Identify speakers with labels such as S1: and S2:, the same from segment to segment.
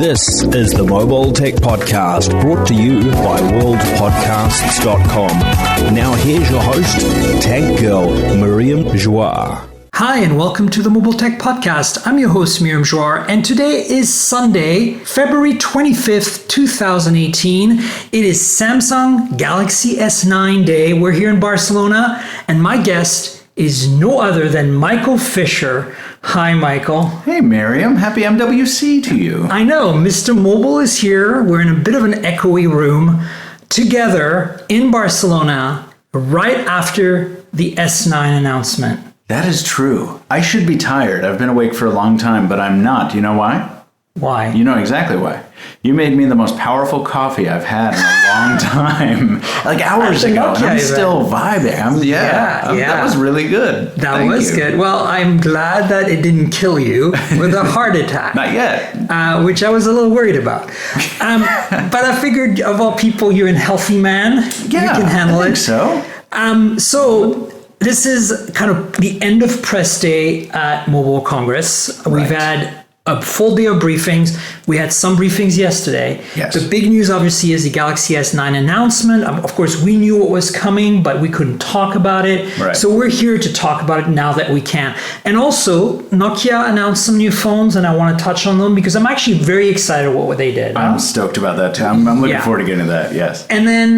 S1: This is the Mobile Tech Podcast, brought to you by worldpodcasts.com. Now here's your host, Tech Girl, Miriam Joire.
S2: Hi, and welcome to the Mobile Tech Podcast. I'm your host, Miriam Joire, and today is Sunday, February 25th, 2018. It is Samsung Galaxy S9 Day. We're here in Barcelona, and my guest is no other than Michael Fisher. Hi, Michael.
S3: Hey, Miriam. Happy MWC to you.
S2: I know. Mr. Mobile is here. We're in a bit of an echoey room together in Barcelona right after the S9 announcement.
S3: That is true. I should be tired. I've been awake for a long time, but I'm not. You know why?
S2: Why?
S3: You know exactly why. You made me the most powerful coffee I've had in a long time. Like hours ago.
S2: Nokia
S3: And I'm still vibing.
S2: Yeah.
S3: That was really good.
S2: That was good. Well, I'm glad that it didn't kill you with a heart attack.
S3: Not yet.
S2: Which I was a little worried about. But I figured, of all people, you're a healthy man.
S3: Yeah,
S2: you can handle
S3: I think
S2: it.
S3: so.
S2: So this is kind of the end of press day at Mobile Congress. We've had a full day of briefings. We had some briefings yesterday.
S3: Yes.
S2: The big news, obviously, is the Galaxy S9 announcement. Of course, we knew what was coming, but we couldn't talk about it.
S3: Right.
S2: So we're here to talk about it now that we can. And also, Nokia announced some new phones, and I want to touch on them because I'm actually very excited what they did.
S3: I'm stoked about that too. I'm looking forward to getting to that, yes.
S2: And then,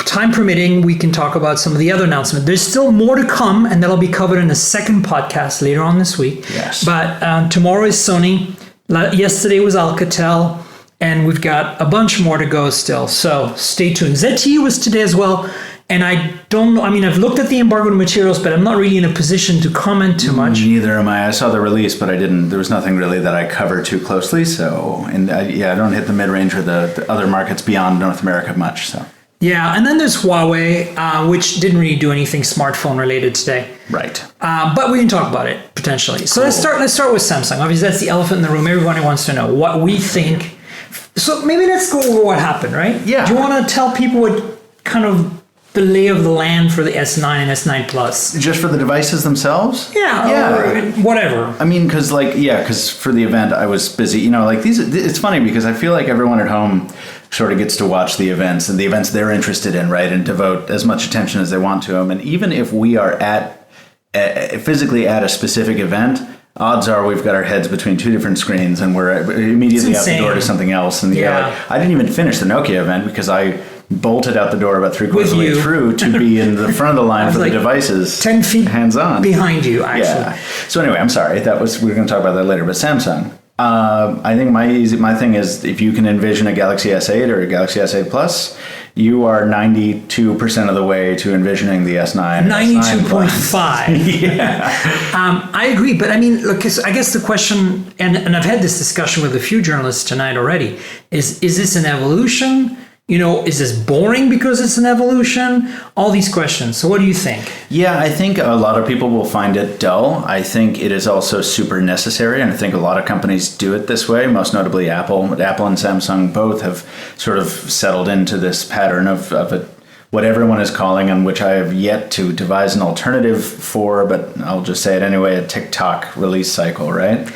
S2: time permitting, we can talk about some of the other announcements. There's still more to come, and that'll be covered in a second podcast later on this week.
S3: Yes.
S2: But tomorrow is Sony. Yesterday was Alcatel. And we've got a bunch more to go still. So stay tuned. ZTE was today as well. And I don't know. I mean, I've looked at the embargoed materials, but I'm not really in a position to comment too much.
S3: Neither am I. I saw the release, but I didn't. There was nothing really that I covered too closely. So, I don't hit the mid-range or the other markets beyond North America much. So.
S2: Yeah, and then there's Huawei, which didn't really do anything smartphone related today.
S3: Right.
S2: But we can talk about it potentially. So
S3: Cool.
S2: let's start with Samsung. Obviously, that's the elephant in the room. Everybody wants to know what we think. So maybe let's go over what happened, right?
S3: Yeah.
S2: Do you want to tell people what kind of the lay of the land for the S9 and S9 Plus?
S3: Just for the devices themselves?
S2: Yeah. Or whatever.
S3: I mean, because for the event I was busy. It's funny because I feel like everyone at home sort of gets to watch the events and the events they're interested in, right? And devote as much attention as they want to them. And even if we are physically at a specific event, odds are we've got our heads between two different screens and we're immediately out the door to something else. And I didn't even finish the Nokia event because I bolted out the door about three-quarters of the way through to be in the front of the line for the devices.
S2: 10 feet
S3: hands-on.
S2: behind you, actually.
S3: Yeah. So anyway, I'm sorry. We're going to talk about that later. But Samsung, I think my thing is if you can envision a Galaxy S8 or a Galaxy S8 Plus, you are 92% of the way to envisioning the S9.
S2: 92.5.
S3: Yeah.
S2: I agree. But I mean, look, I guess the question, and I've had this discussion with a few journalists tonight already, is this an evolution? Is this boring because it's an evolution? All these questions. So what do you think?
S3: Yeah, I think a lot of people will find it dull. I think it is also super necessary, and I think a lot of companies do it this way, most notably Apple. Apple and Samsung both have sort of settled into this pattern of what everyone is calling, and which I have yet to devise an alternative for, but I'll just say it anyway, a TikTok release cycle, right?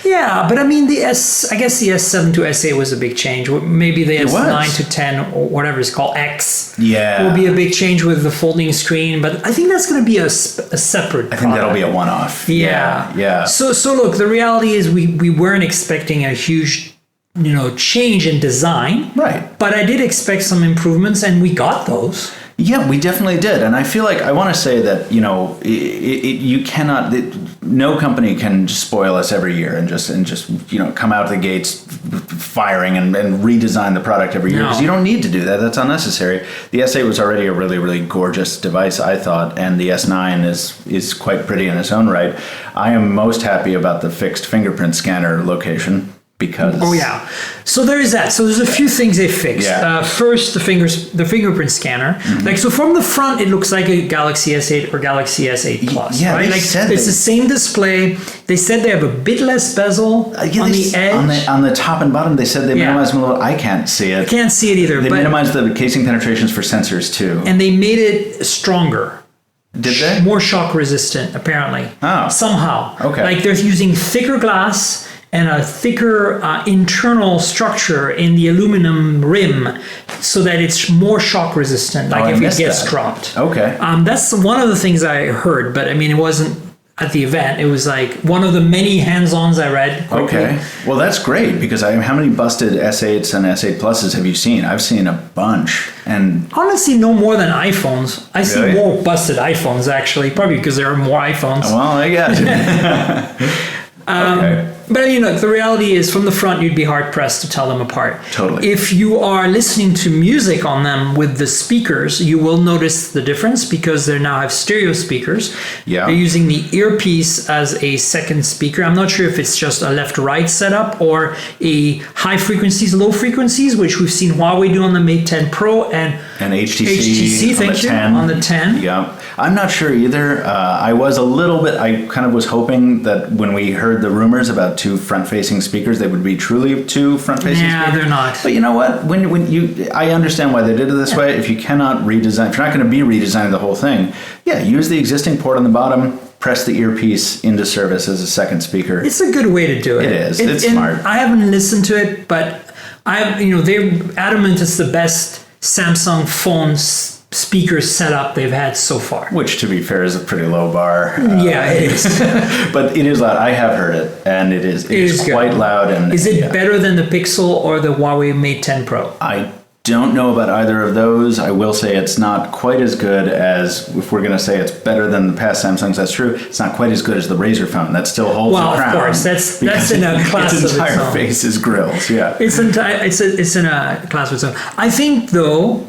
S2: Yeah, but I mean, I guess the S7 to S8 was a big change. Maybe the S9 to 10 or whatever it's called, X, will be a big change with the folding screen. But I think that's going to be a separate product.
S3: I think that'll be a one-off. Yeah.
S2: So look, the reality is we weren't expecting a huge, change in design.
S3: Right.
S2: But I did expect some improvements, and we got those.
S3: Yeah, we definitely did. And I feel like I want to say that, you cannot, no company can just spoil us every year and just come out of the gates firing and redesign the product every year. Because you don't need to do that. That's unnecessary. The S8 was already a really, really gorgeous device, I thought. And the S9 is quite pretty in its own right. I am most happy about the fixed fingerprint scanner location. Because
S2: so there is that. So there's a few things they fixed. First, the fingerprint scanner.
S3: Mm-hmm.
S2: So from the front, it looks like a Galaxy S8 or Galaxy S8 Plus.
S3: Yeah,
S2: right?
S3: it's
S2: the same display. They said they have a bit less bezel on the edge.
S3: On the top and bottom, they said they minimized them a little. I can't see it.
S2: I can't see it either.
S3: They minimized the casing penetrations for sensors too,
S2: and they made it stronger.
S3: Did they?
S2: More shock resistant, apparently.
S3: Oh.
S2: Somehow.
S3: Okay.
S2: Like they're using thicker glass. and a thicker internal structure in the aluminum rim so that it's more shock resistant, like if it gets dropped.
S3: Okay.
S2: That's one of the things I heard, but I mean, it wasn't at the event. It was like one of the many hands-ons I read quickly.
S3: Okay. Well, that's great because how many busted S8s and S8 Pluses have you seen? I've seen a bunch. And
S2: honestly, no more than iPhones. I see
S3: Really?
S2: more busted iPhones, actually, probably because there are more iPhones.
S3: well, I got you. Okay.
S2: But I mean, look, the reality is from the front, you'd be hard pressed to tell them apart.
S3: Totally.
S2: If you are listening to music on them with the speakers, you will notice the difference because they now have stereo speakers.
S3: Yeah.
S2: They're using the earpiece as a second speaker. I'm not sure if it's just a left-right setup or a high frequencies, low frequencies, which we've seen Huawei do on the Mate 10 Pro and
S3: HTC,
S2: thank you, on the 10.
S3: Yeah. I'm not sure either. I was a little bit, I kind of was hoping that when we heard the rumors about two front-facing speakers, they would be truly two front-facing
S2: Yeah,
S3: speakers.
S2: they're not.
S3: But you know what? I understand why they did it this way. If you cannot redesign, if you're not going to be redesigning the whole thing, use the existing port on the bottom, press the earpiece into service as a second speaker.
S2: It's a good way to do it.
S3: It is. It's smart.
S2: I haven't listened to it, but they're adamant it's the best Samsung phone speaker setup they've had so far.
S3: Which, to be fair, is a pretty low bar.
S2: Yeah, it is.
S3: But it is loud. I have heard it, and it is quite
S2: good.
S3: loud. And
S2: is it better than the Pixel or the Huawei Mate 10 Pro?
S3: I don't know about either of those. I will say it's not quite as good as, if we're going to say it's better than the past Samsungs, that's true. It's not quite as good as the Razer phone. That still holds the crown.
S2: Well, of course. That's in a class of its own.
S3: Its entire face is grills, yeah.
S2: It's in a class of its own. I think, though,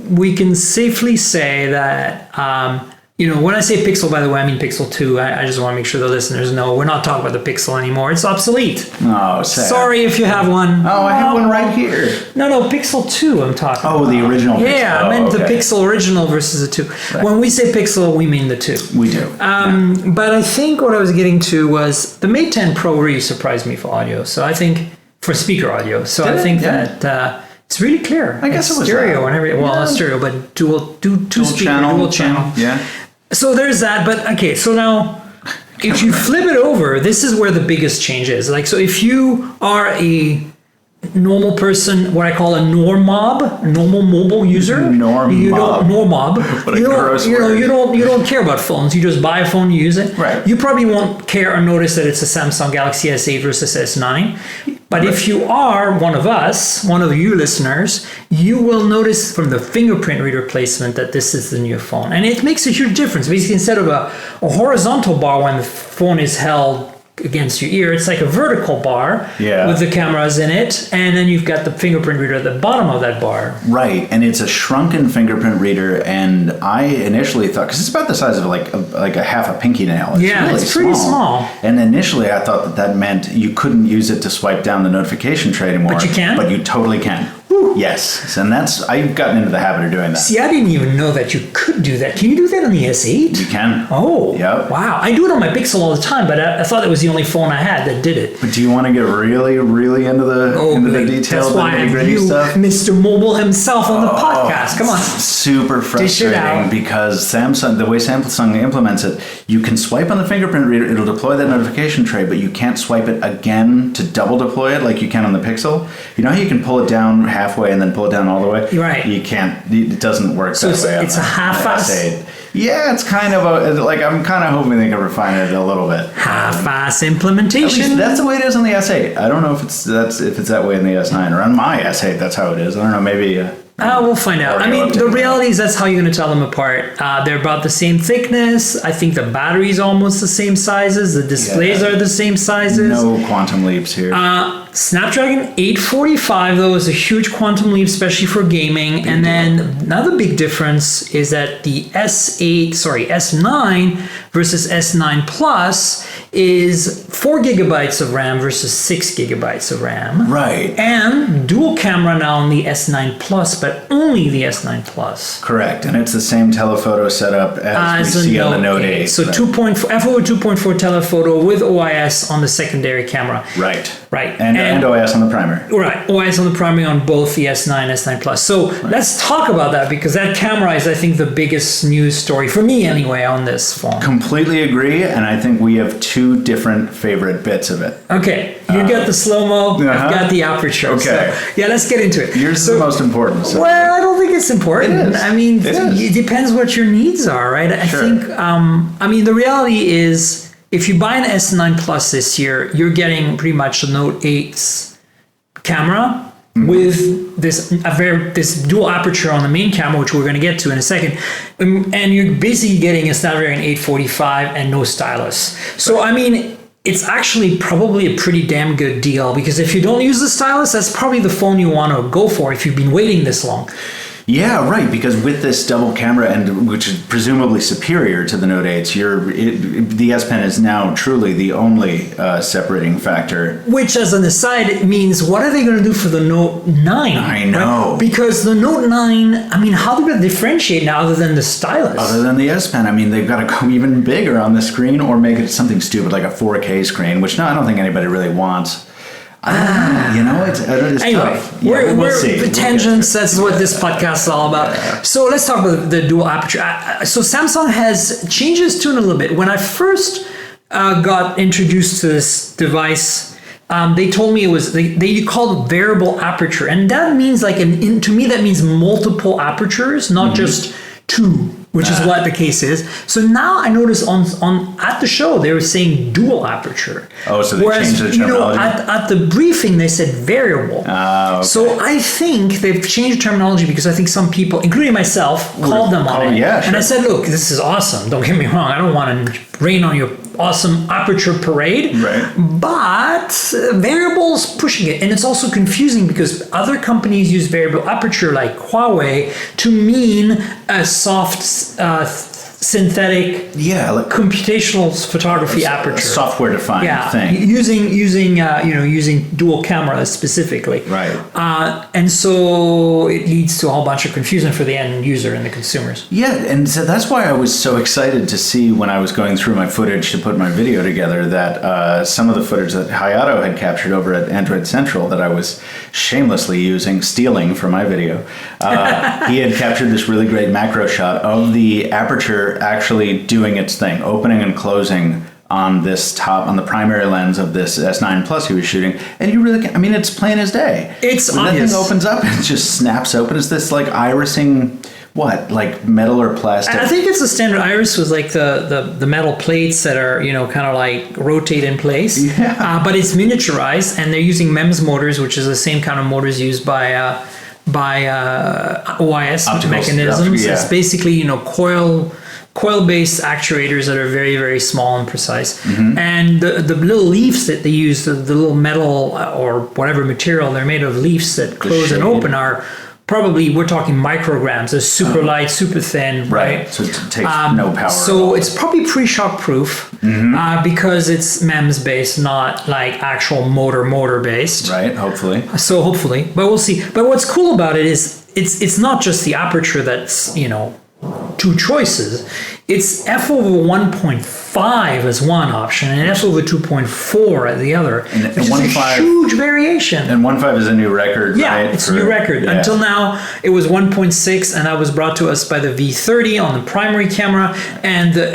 S2: we can safely say that, when I say Pixel, by the way, I mean Pixel 2. I just want to make sure the listeners know we're not talking about the Pixel anymore. It's obsolete.
S3: Oh, sad.
S2: Sorry if you have one.
S3: Oh, I have one right here.
S2: No, Pixel 2 I'm talking about.
S3: Oh, the original Pixel.
S2: Yeah, I meant the Pixel original versus the 2.
S3: Right.
S2: When we say Pixel, we mean the 2.
S3: We do.
S2: But I think what I was getting to was the Mate 10 Pro really surprised me for audio. So I think, for speaker audio. So I think that... it's really clear.
S3: I guess it was
S2: stereo and everything. Well, not stereo, but dual channel.
S3: Yeah.
S2: So there's that. But okay, so now if you flip it over, this is where the biggest change is. Like, so if you are a normal person, what I call a normal mobile user,
S3: Normob. What a gross word.
S2: You don't care about phones. You just buy a phone, you use it.
S3: Right.
S2: You probably won't care or notice that it's a Samsung Galaxy S8 versus S9. But if you are one of us, one of you listeners, you will notice from the fingerprint reader placement that this is the new phone. And it makes a huge difference. Basically, instead of a horizontal bar when the phone is held against your ear, it's like a vertical bar with the cameras in it, and then you've got the fingerprint reader at the bottom of that bar.
S3: Right, and it's a shrunken fingerprint reader, and I initially thought, because it's about the size of like a half a pinky nail.
S2: It's pretty small.
S3: And initially I thought that meant you couldn't use it to swipe down the notification tray anymore.
S2: But you can?
S3: But you totally can. Yes, and I've gotten into the habit of doing that.
S2: See, I didn't even know that you could do that. Can you do that on the S8?
S3: You can.
S2: Oh,
S3: yep.
S2: Wow. I do it on my Pixel all the time, but I thought it was the only phone I had that did it.
S3: But do you want to get really, really into the details,
S2: that's why
S3: the nitty-gritty stuff?
S2: Mr. Mobile himself on the podcast. Come on.
S3: Super frustrating because Samsung, the way Samsung implements it, you can swipe on the fingerprint reader, it'll deploy that notification tray, but you can't swipe it again to double deploy it like you can on the Pixel. You know how you can pull it down halfway and then pull it down all the way?
S2: Right.
S3: You can't. It doesn't work that way.
S2: So it's a half-ass?
S3: Yeah, it's kind of I'm kind of hoping they can refine it a little bit.
S2: Half-ass implementation.
S3: That's the way it is on the S8. I don't know if it's that way in the S9 or on my S8. That's how it is. I don't know. Maybe.
S2: We'll find out. I mean, the reality is that's how you're going to tell them apart. They're about the same thickness. I think the battery's almost the same sizes. The displays are the same sizes.
S3: No quantum leaps here.
S2: Snapdragon 845, though, is a huge quantum leap, especially for gaming. And then another big difference is that the S9 versus S9 Plus is 4 gigabytes of RAM versus 6 gigabytes of RAM.
S3: Right.
S2: And dual camera now on the S9 Plus, but only the S9 Plus.
S3: Correct. And it's the same telephoto setup as we see on the Note 8.
S2: So 2.4 telephoto with OIS on the secondary camera.
S3: Right.
S2: Right.
S3: And OIS on the primary.
S2: Right. OIS on the primary on both the S9 and S9 Plus. So let's talk about that because that camera is, I think, the biggest news story for me anyway on this phone.
S3: Completely agree. And I think we have two different favorite favorite bits of it.
S2: Okay, you got the slow-mo, I've got the aperture.
S3: Okay.
S2: So, yeah, let's get into it.
S3: Yours is the most important. So.
S2: Well, I don't think it's important.
S3: It is.
S2: I mean,
S3: It is.
S2: it depends what your needs are, right? I
S3: Sure.
S2: think, I mean, the reality is, if you buy an S9 Plus this year, you're getting pretty much the Note 8's camera with this dual aperture on the main camera, which we're going to get to in a second, and you're basically getting a Snapdragon 845 and no stylus. So I mean, it's actually probably a pretty damn good deal, because if you don't use the stylus, that's probably the phone you want to go for if you've been waiting this long.
S3: Yeah, right. Because with this double camera, and which is presumably superior to the Note 8s, the S Pen is now truly the only separating factor.
S2: Which, as an aside, means what are they going to do for the Note 9?
S3: I know.
S2: Right? Because the Note 9, I mean, how are they going to differentiate now other than the stylus?
S3: Other than the S Pen, I mean, they've got to go even bigger on the screen, or make it something stupid like a 4K screen, which I don't think anybody really wants. It's
S2: anyway,
S3: tough. Yeah,
S2: we're
S3: see.
S2: tangents. That's what this podcast is all about.
S3: Yeah.
S2: So let's talk about the dual aperture. So Samsung has changed its tune a little bit. When I first got introduced to this device, they told me it was they called it variable aperture, and that means to me that means multiple apertures, not just two, which is what the case is. So now I notice on at the show they were saying dual aperture.
S3: Oh, so they changed the terminology.
S2: At the briefing they said variable.
S3: Okay.
S2: So I think they've changed terminology because I think some people, including myself, called them on it.
S3: Yeah, sure.
S2: And I said, look, this is awesome. Don't get me wrong. I don't want to rain on your awesome aperture parade.
S3: Right.
S2: But variable's pushing it. And it's also confusing because other companies use variable aperture like Huawei to mean a soft synthetic computational photography aperture,
S3: software defined thing,
S2: using dual camera specifically,
S3: right?
S2: And so it leads to a whole bunch of confusion for the end user and the consumers.
S3: Yeah, and so that's why I was so excited to see when I was going through my footage to put my video together that some of the footage that Hayato had captured over at Android Central that I was shamelessly stealing for my video. He had captured this really great macro shot of the aperture actually doing its thing, opening and closing on the primary lens of this S9 Plus he was shooting, and you really can, I mean, it's plain as day.
S2: It's
S3: when
S2: obvious.
S3: that thing opens up, it just snaps open. It's this like irising, like metal or plastic?
S2: I think it's a standard iris with like the metal plates that are kind of like rotate in place.
S3: Yeah.
S2: But it's miniaturized, and they're using MEMS motors, which is the same kind of motors used by OIS mechanisms.
S3: Yeah.
S2: It's basically coil-based actuators that are very, very small and precise.
S3: Mm-hmm.
S2: And the little leaves that they use, the little metal or whatever material, they're made of leaves that close and open are probably, we're talking micrograms. They're super light, super thin, right?
S3: So it takes no power.
S2: So it's probably pre-shock proof because it's MEMS based, not like actual motor based.
S3: Right, hopefully.
S2: So hopefully, but we'll see. But what's cool about it is it's not just the aperture that's two choices. It's f/1.5 as one option and f/2.4 as the other, which is a huge variation.
S3: And 1.5 is a new record,
S2: yeah,
S3: right?
S2: it's a new record. Yeah. Until now, it was 1.6, and that was brought to us by the V30 on the primary camera and the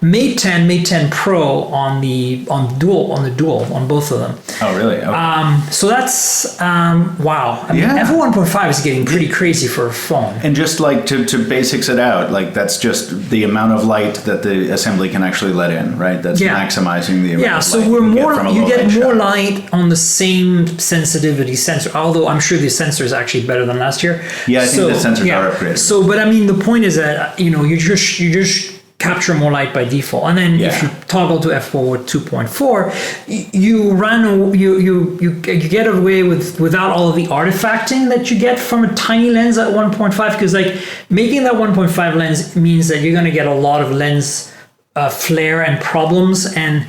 S2: Mate 10, Mate 10 Pro on the dual, on both of them.
S3: Oh, really? Okay.
S2: So that's wow. I mean, f/1.5 is getting pretty crazy for a phone.
S3: And just like to basics it out, like that's just the amount of light that the assembly can actually let in, right? That's maximizing the amount of light
S2: you get more light on the same sensitivity sensor, although I'm sure the sensor is actually better than last year.
S3: Yeah, I think the sensors are upgraded.
S2: So, but I mean, the point is that you just capture more light by default, and then if you toggle to f/2.4, you get away without all of the artifacting that you get from a tiny lens at 1.5, because like making that 1.5 lens means that you're going to get a lot of lens flare and problems and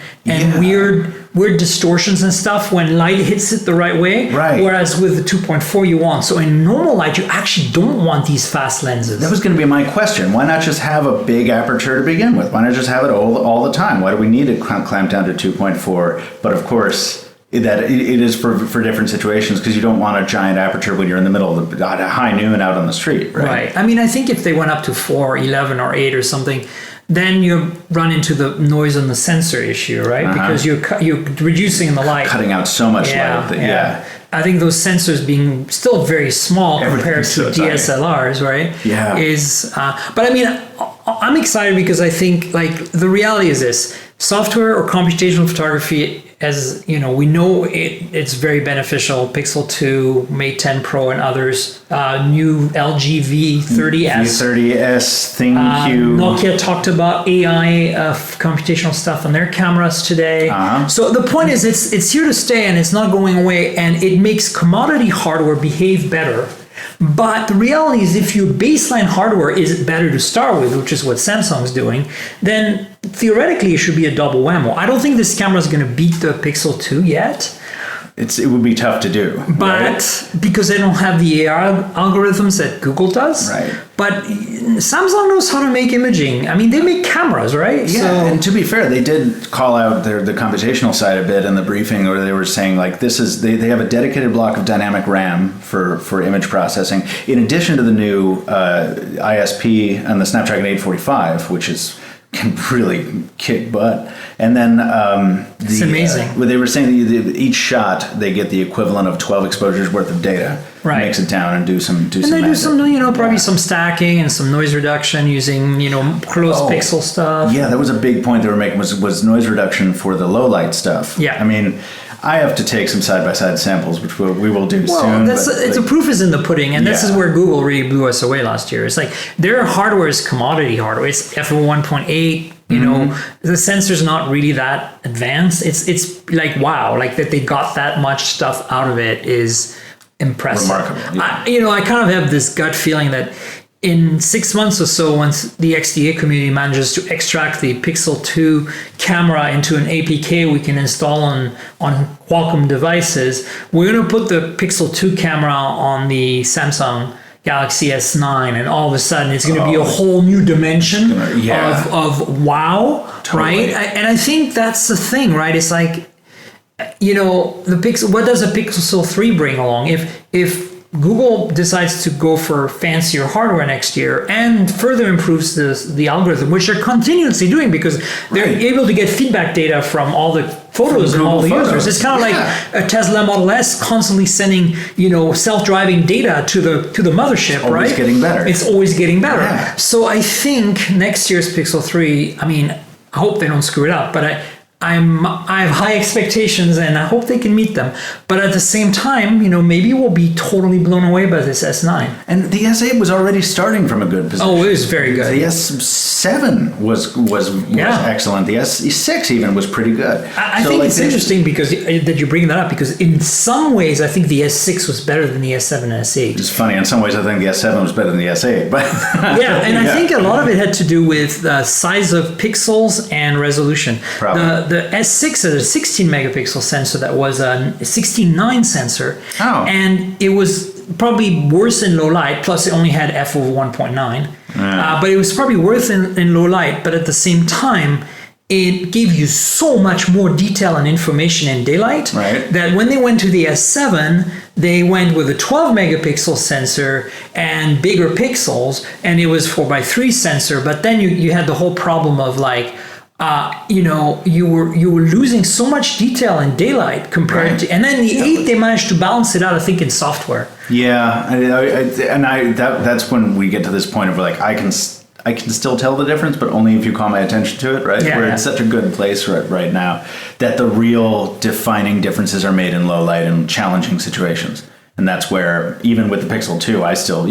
S2: weird distortions and stuff when light hits it the right way.
S3: Right.
S2: Whereas with the 2.4 you want. So in normal light, you actually don't want these fast lenses.
S3: That was going to be my question. Why not just have a big aperture to begin with? Why not just have it all the time? Why do we need to clamp down to 2.4? But of course, that it is for different situations, because you don't want a giant aperture when you're in the middle of high noon out on the street, right?
S2: Right. I mean, I think if they went up to 4, 11, or 8 or something, then you run into the noise on the sensor issue, right? Because you're reducing the light,
S3: cutting out so much light.
S2: I think those sensors being still very small compared to DSLRs, right?
S3: Yeah.
S2: But I mean, I'm excited because I think like the reality is this: software or computational photography, as you know, we know it's very beneficial. Pixel 2, Mate 10 Pro, and others. New LG V30s.
S3: V30s, ThinQ.
S2: Nokia talked about AI computational stuff on their cameras today. So the point is, it's here to stay and it's not going away, and it makes commodity hardware behave better. But the reality is, if your baseline hardware is better to start with, which is what Samsung's doing, then theoretically it should be a double whammo. I don't think this camera is going to beat the Pixel 2 yet.
S3: It would be tough to do.
S2: But because they don't have the AI algorithms that Google does.
S3: Right.
S2: But Samsung knows how to make imaging. I mean, they make cameras, right?
S3: Yeah, and to be fair, they did call out the computational side a bit in the briefing, where they were saying like this is they have a dedicated block of dynamic RAM for image processing, in addition to the new ISP and the Snapdragon 845, which can really kick butt. And then
S2: it's amazing.
S3: They were saying that each shot they get the equivalent of 12 exposures worth of data.
S2: Right.
S3: Mix it down and do some.
S2: And they do some, probably some stacking and some noise reduction using, close pixel stuff.
S3: Yeah, that was a big point they were making was noise reduction for the low light stuff.
S2: Yeah.
S3: I mean, I have to take some side-by-side samples, which we will do soon.
S2: The proof is in the pudding, and this is where Google really blew us away last year. It's like their hardware is commodity hardware. It's f1.8. The sensor's not really that advanced. It's like wow, like that they got that much stuff out of it is impressive.
S3: Remarkable. Yeah.
S2: I kind of have this gut feeling that in 6 months or so, once the XDA community manages to extract the Pixel 2 camera into an APK we can install on Qualcomm devices, we're going to put the Pixel 2 camera on the Samsung Galaxy S9, and all of a sudden it's going to be a whole new dimension of wow,
S3: totally.
S2: Right? And I think that's the thing, right? It's like, the Pixel. What does a Pixel 3 bring along? If Google decides to go for fancier hardware next year and further improves the algorithm, which they're continuously doing because they're able to get feedback data from all the photos and all the users. It's kind of like a Tesla Model S constantly sending, self-driving data to the mothership, right?
S3: Always getting better.
S2: It's always getting better.
S3: Yeah.
S2: So I think next year's Pixel 3, I hope they don't screw it up, but I have high expectations and I hope they can meet them. But at the same time, maybe we'll be totally blown away by this S9.
S3: And the S8 was already starting from a good position.
S2: Oh, it was very good.
S3: The S7 was excellent. The S6 even was pretty good.
S2: I think it's interesting because that you bring that up, because in some ways I think the S6 was better than the S7 and S8.
S3: It's funny. In some ways I think the S7 was better than the S8. But
S2: I think a lot of it had to do with the size of pixels and resolution.
S3: Probably.
S2: The S6 is a 16 megapixel sensor that was a 69 sensor.
S3: Oh.
S2: And it was probably worse in low light, plus it only had f over 1.9. But it was probably worse in low light, but at the same time, it gave you so much more detail and information in daylight that when they went to the S7, they went with a 12 megapixel sensor and bigger pixels, and it was 4x3 sensor. But then you had the whole problem of like, you were losing so much detail in daylight compared to, and then the 8 they managed to balance it out, I think, in software.
S3: Yeah, that's when we get to this point of like I can still tell the difference, but only if you call my attention to it, right? We're in such a good place right now that the real defining differences are made in low light and challenging situations, and that's where even with the Pixel 2, I still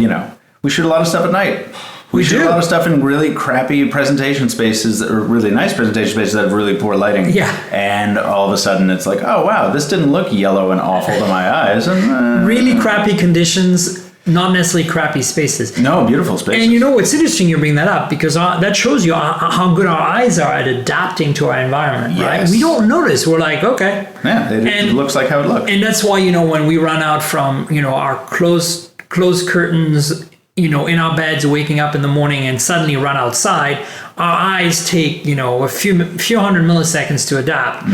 S3: we shoot a lot of stuff at night. We shoot a lot of stuff in really crappy presentation spaces, or really nice presentation spaces that have really poor lighting.
S2: Yeah.
S3: And all of a sudden it's like, oh, wow, this didn't look yellow and awful to my eyes. And,
S2: really crappy conditions, not necessarily crappy spaces.
S3: No, beautiful spaces.
S2: And it's interesting you bring that up, because that shows you how good our eyes are at adapting to our environment, right? We don't notice. We're like, okay.
S3: Yeah, it looks like how it looks.
S2: And that's why, when we run out from, our closed curtains, in our beds, waking up in the morning and suddenly run outside, our eyes take, a few hundred milliseconds to adapt.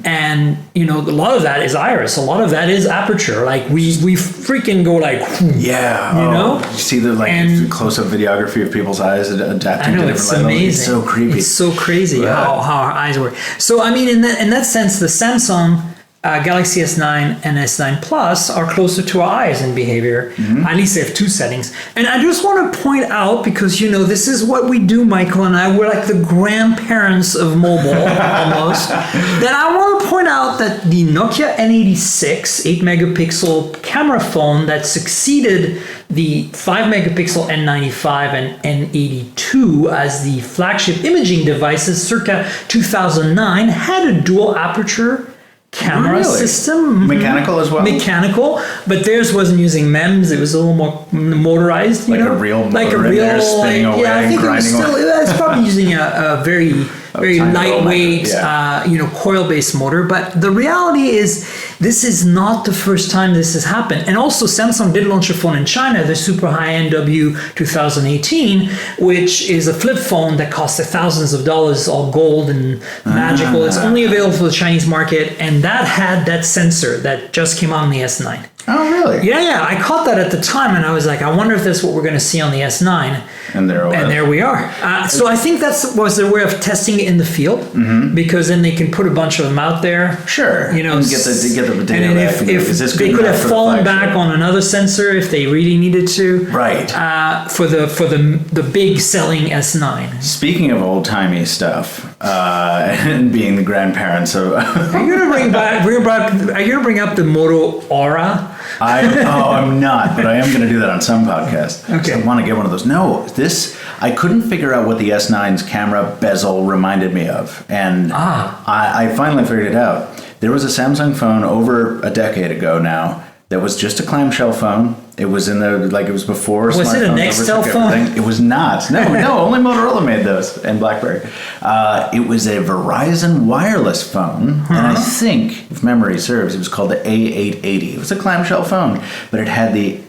S2: And, a lot of that is iris. A lot of that is aperture. Like we freaking go like,
S3: you see the close-up videography of people's eyes adapting to different
S2: it's
S3: levels.
S2: amazing.
S3: It's so creepy.
S2: It's so crazy how our eyes work. So, I mean, in that sense, the Samsung Galaxy S9 and S9 Plus are closer to our eyes in behavior. At least they have two settings. And I just want to point out, because, this is what we do, Michael and I. We're like the grandparents of mobile, almost. That I want to point out that the Nokia N86 8-megapixel camera phone that succeeded the 5-megapixel N95 and N82 as the flagship imaging devices circa 2009 had a dual aperture camera system.
S3: Mechanical as well?
S2: Mechanical, but theirs wasn't using MEMS. It was a little more motorized,
S3: a real motor
S2: like a real,
S3: in there spinning away,
S2: yeah, I think it was
S3: grinding
S2: still, it's probably using a very lightweight, coil-based motor. But the reality is, this is not the first time this has happened. And also, Samsung did launch a phone in China, the super high-end W 2018, which is a flip phone that costs thousands of dollars, all gold and magical. It's only available for the Chinese market, and that had that sensor that just came on the S9.
S3: Oh, really?
S2: Yeah. I caught that at the time, and I was like, I wonder if that's what we're going to see on the S9.
S3: And there
S2: we are. So I think that was their way of testing it in the field, because then they can put a bunch of them out there.
S3: Sure.
S2: And
S3: get the data.
S2: And then if they could have fallen back on another sensor if they really needed to.
S3: Right.
S2: For the big selling S9.
S3: Speaking of old timey stuff, and being the grandparents of.
S2: Are you gonna bring up the Moto Aura?
S3: I'm not, but I am going to do that on some podcast.
S2: Okay.
S3: I want to get one of those. No, I couldn't figure out what the S9's camera bezel reminded me of. And I finally figured it out. There was a Samsung phone over a decade ago now that was just a clamshell phone. It was it was before smartphones.
S2: Was it a Nextel phone?
S3: Everything. It was not. No, only Motorola made those, and BlackBerry. It was a Verizon wireless phone, and I think, if memory serves, it was called the A880. It was a clamshell phone, but it had the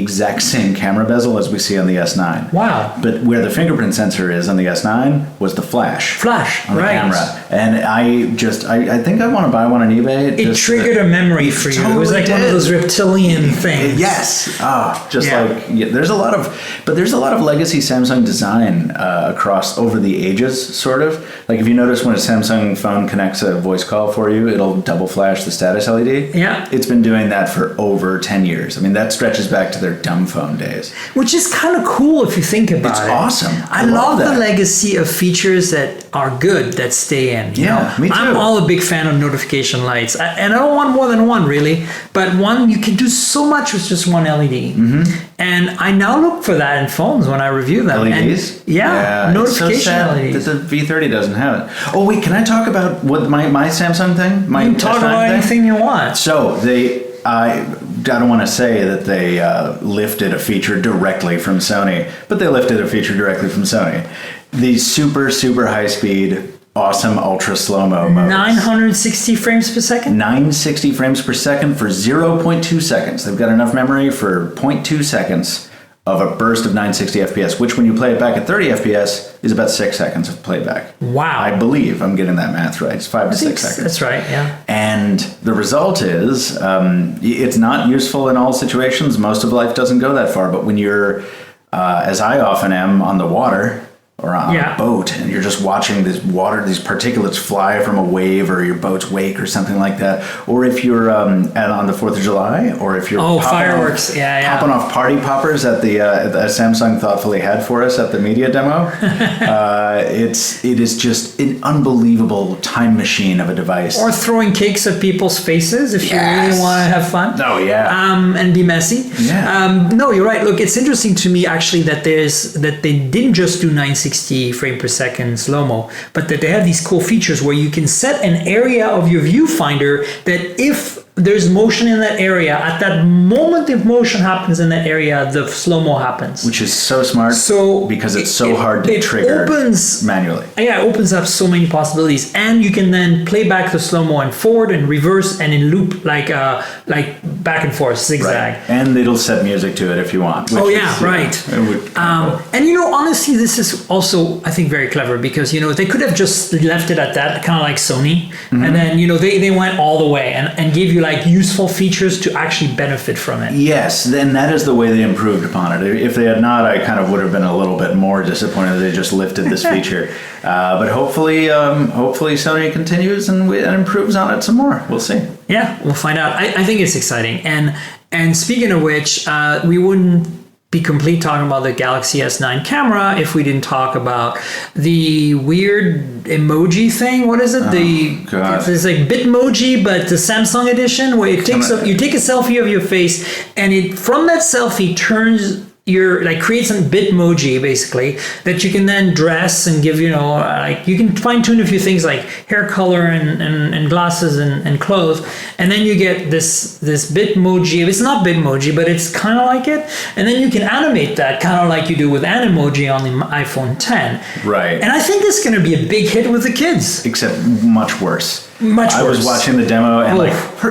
S3: exact same camera bezel as we see on the S9.
S2: Wow.
S3: But where the fingerprint sensor is on the S9 was the flash on the camera. And I think I want to buy one on eBay.
S2: It triggered a memory for you. It was like one of those reptilian things.
S3: Yes. There's a lot of legacy Samsung design over the ages, sort of. Like if you notice when a Samsung phone connects a voice call for you, it'll double flash the status LED.
S2: Yeah.
S3: It's been doing that for over 10 years. I mean, that stretches back to their dumb phone days.
S2: Which is kind of cool if you think about it.
S3: It's awesome.
S2: I love the legacy of features that are good, that stay in.
S3: Me too.
S2: I'm all a big fan of notification lights. And I don't want more than one, really. But one, you can do so much with just one LED. And I now look for that in phones when I review them.
S3: LEDs?
S2: And, notification
S3: it's so sad
S2: LEDs.
S3: that the V30 doesn't have it. Oh, wait, can I talk about what my Samsung thing?
S2: You can talk about anything you want.
S3: So I don't want to say that they lifted a feature directly from Sony, but they lifted a feature directly from Sony. The super, super high speed, awesome ultra slow-mo modes.
S2: 960 frames per second?
S3: 960 frames per second for 0.2 seconds. They've got enough memory for 0.2 seconds of a burst of 960 FPS, which when you play it back at 30 FPS is about 6 seconds of playback.
S2: Wow.
S3: I believe I'm getting that math right. It's 5 to 6 seconds.
S2: That's right, yeah.
S3: And the result is it's not useful in all situations. Most of life doesn't go that far. But when you're, as I often am, on the water or on a boat, and you're just watching these particulates fly from a wave or your boat's wake or something like that, or if you're on the 4th of July, or if you're
S2: fireworks,
S3: popping off party poppers at the Samsung thoughtfully had for us at the media demo, it is just an unbelievable time machine of a device.
S2: Or throwing cakes at people's faces if you really want to have fun.
S3: Oh yeah.
S2: And be messy.
S3: Yeah.
S2: No, you're right. Look, it's interesting to me actually that they didn't just do 960 frame per second slow-mo, but that they have these cool features where you can set an area of your viewfinder that if there's motion in that area, at that moment if motion happens in that area, the slow-mo happens.
S3: Which is so smart because it's so hard to trigger manually.
S2: Yeah, it opens up so many possibilities. And you can then play back the slow-mo in forward and reverse and in loop like back and forth, zigzag.
S3: Right. And it'll set music to it if you want.
S2: Oh yeah, right. And honestly, this is also, I think, very clever because they could have just left it at that, kind of like Sony, and then they went all the way and gave you like useful features to actually benefit from it.
S3: Yes, then that is the way they improved upon it. If they had not, I kind of would have been a little bit more disappointed that they just lifted this feature. But hopefully Sony continues and improves on it some more. We'll see.
S2: Yeah, we'll find out. I think it's exciting. And speaking of which, we wouldn't be complete talking about the Galaxy S9 camera if we didn't talk about the weird emoji thing. What is it? It's like Bitmoji, but the Samsung edition, where you take a selfie of your face, and it from that selfie turns creates a Bitmoji basically that you can then dress and give, you can fine tune a few things like hair color and glasses and clothes, and then you get this Bitmoji. It's not Bitmoji, but it's kind of like it, and then you can animate that kind of like you do with Animoji on the iPhone 10.
S3: Right. And
S2: I think this is going to be a big hit with the kids.
S3: Except much worse.
S2: I
S3: was watching the demo and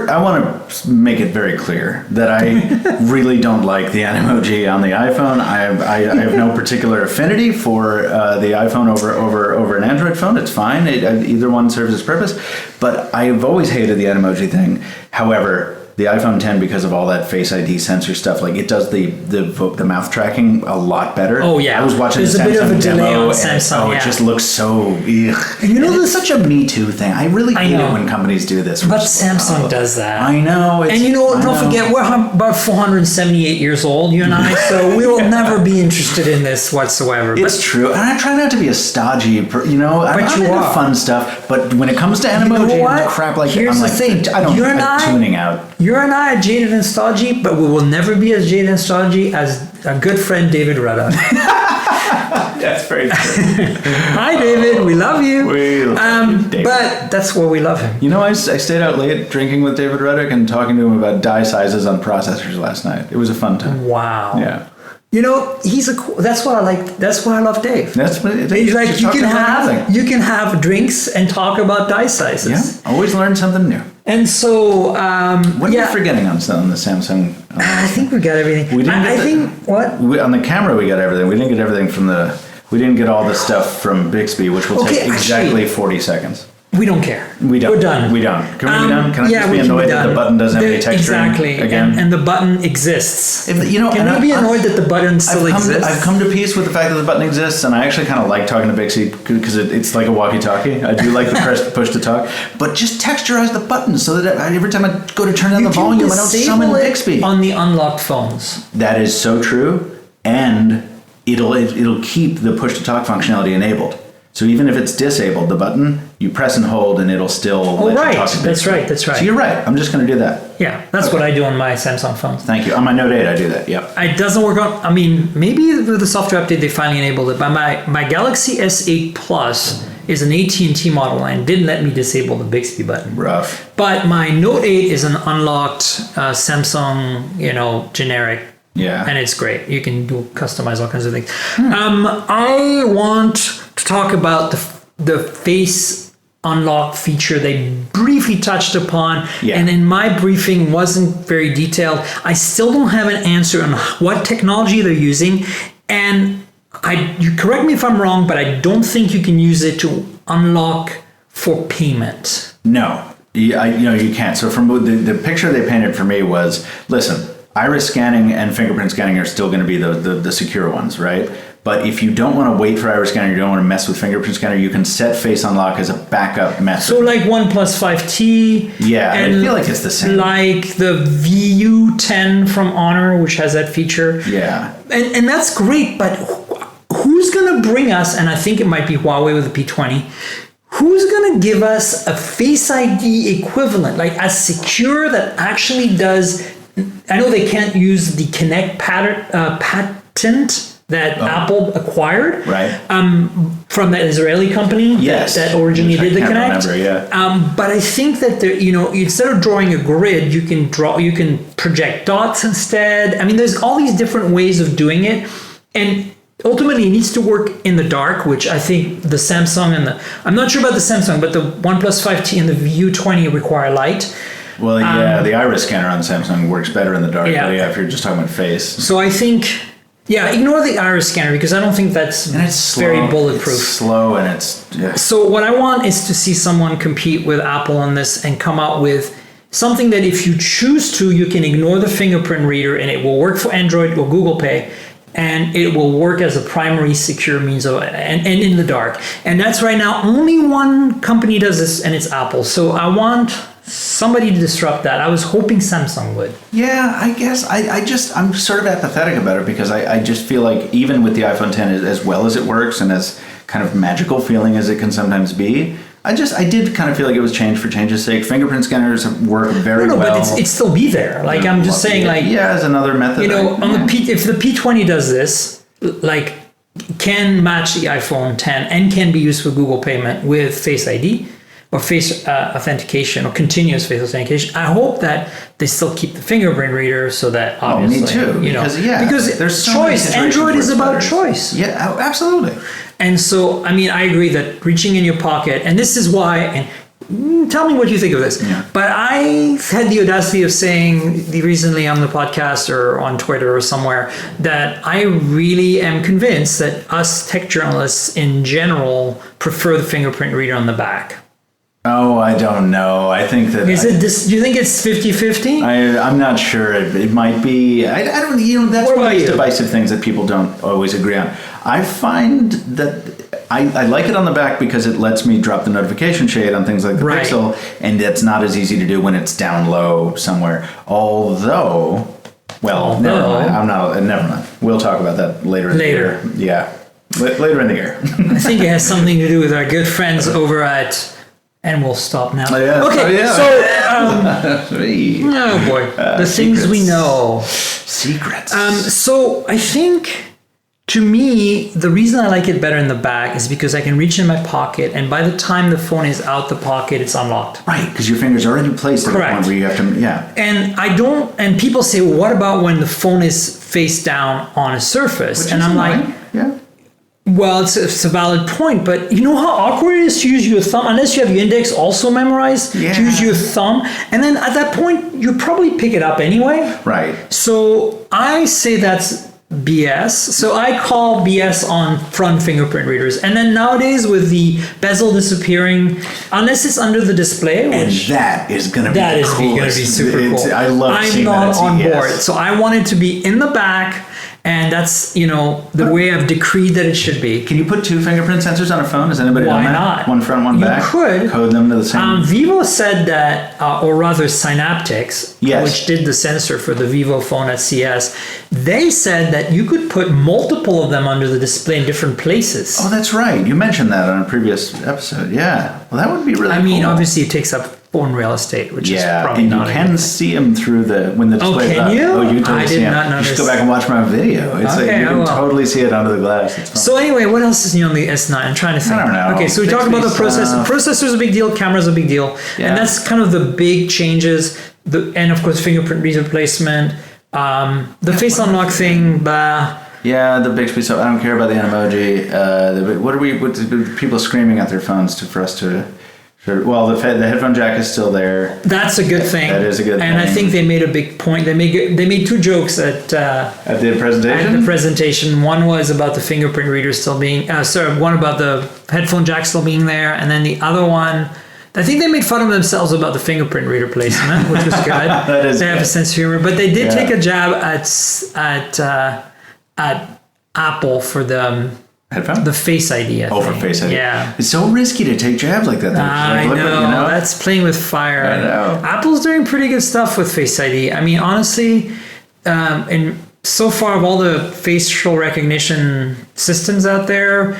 S3: I want to make it very clear that I really don't like the Animoji on the iPhone. I have no particular affinity for the iPhone over an Android phone. It's fine. Either one serves its purpose. But I've always hated the Animoji thing. However, the iPhone 10, because of all that Face ID sensor stuff, like it does the mouth tracking a lot better.
S2: Oh yeah,
S3: I was watching
S2: There's
S3: the
S2: a bit of a
S3: Samsung
S2: delay
S3: demo,
S2: on Samsung.
S3: it just looks so. Ugh.
S2: And
S3: it's such a Me Too thing. I really hate it when companies do this.
S2: But Samsung does that.
S3: I know.
S2: Don't forget, we're about 478 years old, you and I, so we will never be interested in this whatsoever.
S3: It's true, and I try not to be a stodgy. I'm into fun stuff, but when it comes to Animoji and crap like
S2: Here's the thing.
S3: I'm tuning out.
S2: You and I are jaded and stodgy, but we will never be as jaded and stodgy as our good friend David Ruddock.
S3: That's very true.
S2: Hi, David. We love you.
S3: We love you, David.
S2: But that's why we love him.
S3: I stayed out late drinking with David Ruddock and talking to him about die sizes on processors last night. It was a fun time.
S2: Wow.
S3: Yeah.
S2: That's what I like. That's why I love Dave.
S3: That's what
S2: he's like. You can have drinks and talk about die sizes.
S3: Yeah. Always learn something new.
S2: And so,
S3: what are we forgetting on the Samsung?
S2: I think we got everything.
S3: On the camera we got everything. We didn't get everything we didn't get all the stuff from Bixby, which will take exactly 40 seconds.
S2: We don't care.
S3: We don't.
S2: We're done.
S3: We don't. Can we be done? Can I just be annoyed that the button doesn't have any texturing?
S2: Exactly.
S3: Again?
S2: And the button exists. Can we be annoyed that the button still exists?
S3: I've come to peace with the fact that the button exists, and I actually kind of like talking to Bixby because it's like a walkie-talkie. I do like the push to talk, but just texturize the button so that every time I go to turn down the volume, I don't summon Bixby.
S2: On the unlocked phones.
S3: That is so true, and it'll keep the push to talk functionality enabled. So even if it's disabled, the button, you press and hold and it'll still let you talk to Bixby.
S2: That's right.
S3: So you're right. I'm just going to do that.
S2: Yeah, that's what I do on my Samsung phones.
S3: Thank you. On my Note 8, I do that. Yep.
S2: It doesn't work on, maybe with the software update, they finally enabled it, but my Galaxy S8 Plus is an AT&T model and didn't let me disable the Bixby button.
S3: Rough.
S2: But my Note 8 is an unlocked Samsung, generic.
S3: Yeah.
S2: And it's great. You can customize all kinds of things. I want to talk about the face unlock feature they briefly touched upon. Yeah. And in my briefing wasn't very detailed. I still don't have an answer on what technology they're using. And you correct me if I'm wrong, but I don't think you can use it to unlock for payment.
S3: No. You can't. So from the picture they painted for me was, listen, iris scanning and fingerprint scanning are still going to be the secure ones, right? But if you don't want to wait for iris scanner, you don't want to mess with fingerprint scanner, you can set face unlock as a backup method.
S2: So like OnePlus 5T.
S3: Yeah, and I feel like it's the same.
S2: Like the VU10 from Honor, which has that feature.
S3: Yeah.
S2: And that's great, but who's going to bring us, and I think it might be Huawei with the P20, who's going to give us a Face ID equivalent, like as secure that actually does... I know they can't use the Connect patent that Apple acquired,
S3: right?
S2: From that Israeli company that originally did the Connect.
S3: Remember, yeah.
S2: But I think that instead of drawing a grid, you can project dots instead. I mean, there's all these different ways of doing it, and ultimately it needs to work in the dark, which I think the Samsung I'm not sure about the Samsung, but the OnePlus 5T and the VU20 require light.
S3: Well, the iris scanner on Samsung works better in the dark.
S2: Yeah.
S3: But if you're just talking about face.
S2: So I think, ignore the iris scanner because I don't think that's very bulletproof.
S3: It's slow and it's... Yeah.
S2: So what I want is to see someone compete with Apple on this and come out with something that if you choose to, you can ignore the fingerprint reader and it will work for Android or Google Pay, and it will work as a primary secure means of and in the dark. And that's right now only one company does this, and it's Apple. So I want somebody to disrupt that. I was hoping Samsung would.
S3: Yeah, I guess I'm sort of apathetic about it because I just feel like even with the iPhone 10, as well as it works and as kind of magical feeling as it can sometimes be, I did kind of feel like it was change for change's sake. Fingerprint scanners work very well.
S2: No, but it's still be there. Like I'm just saying, like
S3: as another method.
S2: If the P20 does this, like can match the iPhone 10 and can be used for Google Payment with Face ID or face authentication or continuous face authentication. I hope that they still keep the fingerprint reader so that obviously,
S3: me too.
S2: Because
S3: there's so
S2: choice. Android is about choice.
S3: Yeah, absolutely.
S2: And so, I mean, I agree that reaching in your pocket, and this is why, and tell me what you think of this, but I had the audacity of saying recently on the podcast or on Twitter or somewhere that I really am convinced that us tech journalists in general prefer the fingerprint reader on the back.
S3: Oh, I don't know. I think that...
S2: Do you think it's 50-50?
S3: I'm not sure. It might be... I don't... that's one of these divisive things that people don't always agree on. I find that I like it on the back because it lets me drop the notification shade on things like the Pixel, and it's not as easy to do when it's down low somewhere. Although... Well, never mind. Never mind. We'll talk about that later in the year. Yeah. Later in the year.
S2: I think it has something to do with our good friends over at... And we'll stop now. Okay, oh boy, the things we know.
S3: Secrets.
S2: So I think, to me, the reason I like it better in the back is because I can reach in my pocket, and by the time the phone is out the pocket, it's unlocked.
S3: Right, because your fingers are already placed at the point where you have to,
S2: And I don't, and people say, well, what about when the phone is face down on a surface?
S3: Which is annoying.
S2: Well, it's a valid point, but you know how awkward it is to use your thumb, unless you have your index also memorized, to use your thumb, and then at that point, you probably pick it up anyway.
S3: Right.
S2: So I say that's BS. So I call BS on front fingerprint readers. And then nowadays with the bezel disappearing, unless it's under the display, which
S3: and that is going to be
S2: going to be super cool.
S3: I love seeing that.
S2: I'm not on board. So I want it to be in the back. And that's, the way I've decreed that it should be.
S3: Can you put two fingerprint sensors on a phone? Has anybody done that?
S2: Why not?
S3: One front, one back?
S2: You could.
S3: Code them to the same...
S2: Vivo said that, or rather Synaptics, which did the sensor for the Vivo phone at CS, they said that you could put multiple of them under the display in different places.
S3: Oh, that's right. You mentioned that on a previous episode. Yeah. Well, that would be really cool.
S2: Obviously it takes up phone real estate, which is probably not...
S3: Yeah, and you can see them through when the display is up.
S2: Oh, can you?
S3: Oh, you can totally
S2: I
S3: see
S2: did
S3: them.
S2: not notice.
S3: You should go back and watch my video. It's you can totally see it under the glass. It's fun.
S2: So anyway, what else is new on the S9? I'm trying to think.
S3: I don't know.
S2: Okay, so we talked about the processor. Processor's a big deal. Camera's a big deal. Yeah. And that's kind of the big changes. And of course, fingerprint reader placement. The face unlock thing, blah.
S3: Yeah, the Bixby stuff. I don't care about the emoji. What people screaming at their phones for us to... Sure. Well, the headphone jack is still there.
S2: That's a good thing.
S3: That is a good thing.
S2: And I think they made a big point. They made two jokes at
S3: the presentation.
S2: At the presentation, one was about the fingerprint reader still being. One about the headphone jack still being there, and then the other one. I think they made fun of themselves about the fingerprint reader placement, which was good.
S3: That is
S2: they have a sense of humor, but they did take a jab at Apple for the.
S3: Headphone?
S2: The Face ID.
S3: For Face ID.
S2: Yeah.
S3: It's so risky to take jabs like that.
S2: I know. That's playing with fire.
S3: I know.
S2: Apple's doing pretty good stuff with Face ID. I mean, honestly, and so far of all the facial recognition systems out there,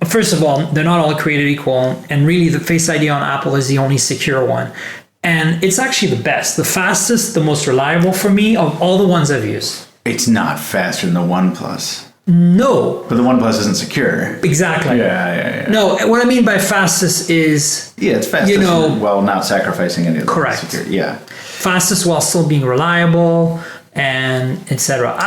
S2: first of all, they're not all created equal. And really, the Face ID on Apple is the only secure one. And it's actually the best, the fastest, the most reliable for me of all the ones I've used.
S3: It's not faster than the OnePlus.
S2: No.
S3: But the OnePlus isn't secure.
S2: Exactly.
S3: Yeah.
S2: No, what I mean by fastest is...
S3: Yeah, it's fastest while not sacrificing any of the
S2: correct.
S3: security. Yeah.
S2: Fastest while still being reliable and etc.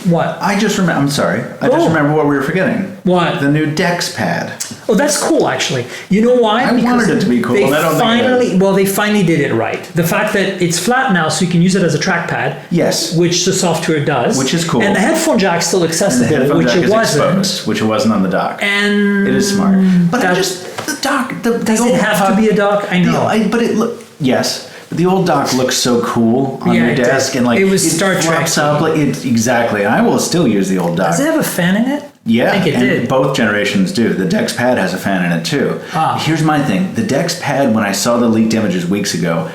S2: What?
S3: I just remember. I'm sorry. I just remember what we were forgetting.
S2: What?
S3: The new Dex pad.
S2: Oh, that's cool, actually. You know why?
S3: I wanted it to be cool,
S2: They
S3: and I don't
S2: finally,
S3: think it is.
S2: they finally did it right. The fact that it's flat now, so you can use it as a trackpad.
S3: Yes.
S2: Which the software does.
S3: Which is cool.
S2: And the headphone jack's still
S3: And the
S2: accessible,
S3: headphone
S2: which
S3: jack
S2: it
S3: is
S2: wasn't.
S3: exposed, which it wasn't on the dock.
S2: And
S3: It is smart. But I
S2: that-
S3: just the dock.
S2: Does it have to be a dock? I know.
S3: But it look yes. But the old dock looks so cool on
S2: Yeah,
S3: your
S2: it
S3: desk,
S2: did.
S3: and like
S2: It was Star
S3: flops
S2: Trek-y.
S3: up like it exactly. And I will still use the old dock.
S2: Does it have a fan in it?
S3: Yeah,
S2: I think it
S3: and
S2: did.
S3: both generations do. The Dex Pad has a fan in it too.
S2: Ah.
S3: Here's my thing: the Dex Pad. When I saw the leaked images weeks ago,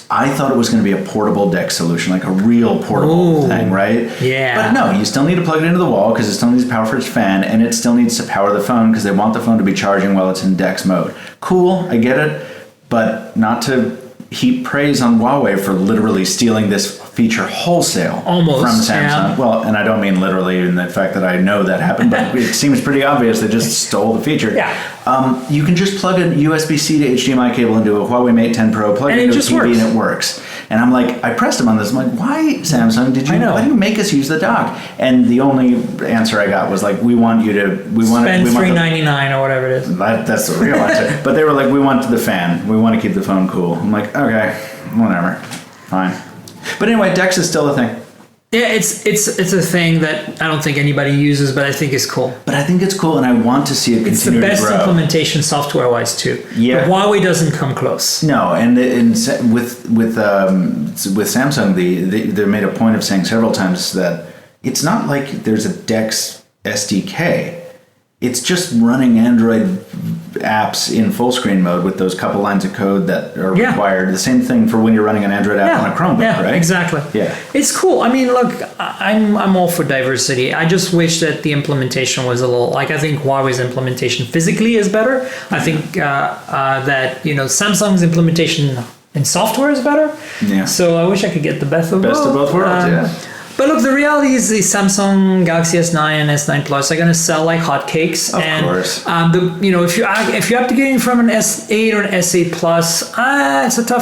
S3: I thought it was going to be a portable Dex solution, like a real portable
S2: Ooh.
S3: thing, right?
S2: Yeah.
S3: But no, you still need to plug it into the wall because it still needs power for its fan, and it still needs to power the phone because they want the phone to be charging while it's in Dex mode. Cool, I get it, but not to heap praise on Huawei for literally stealing this feature wholesale
S2: Almost,
S3: from Samsung.
S2: yeah.
S3: Well, and I don't mean literally in the fact that I know that happened, but it seems pretty obvious they just stole the feature.
S2: Yeah.
S3: You can just plug a USB-C to HDMI cable into a Huawei Mate 10 Pro, plug
S2: And
S3: it
S2: it
S3: into a
S2: just
S3: TV,
S2: works.
S3: and it works. And I'm like, I pressed him on this. I'm like, why, Samsung?
S2: I know.
S3: Why do you make us use the dock? And the only answer I got was like, we want you to,
S2: Spend $3.99 or whatever it is.
S3: that's the real answer. But they were like, we want the fan. We want to keep the phone cool. I'm like, okay, whatever, fine. But anyway, Dex is still a thing.
S2: Yeah, it's a thing that I don't think anybody uses, but I think is cool.
S3: But I think it's cool, and I want to see it
S2: It's the
S3: continue
S2: best
S3: to grow.
S2: implementation software-wise too.
S3: Yeah.
S2: But Huawei doesn't come close.
S3: No, and with Samsung, they made a point of saying several times that it's not like there's a Dex SDK. It's just running Android apps in full screen mode with those couple lines of code that are
S2: Yeah.
S3: required. The same thing for when you're running an Android app on a Chromebook, right?
S2: Exactly.
S3: Yeah.
S2: It's cool. I mean, look, I'm all for diversity. I just wish that the implementation was a little like I think Huawei's implementation physically is better. I think that Samsung's implementation in software is better.
S3: Yeah.
S2: So I wish I could get the best of
S3: both worlds. Yeah.
S2: But look, the reality is the Samsung Galaxy S9 and S9 Plus are going to sell like hotcakes.
S3: Of course.
S2: If you're upgrading from an S8 or an S8 Plus,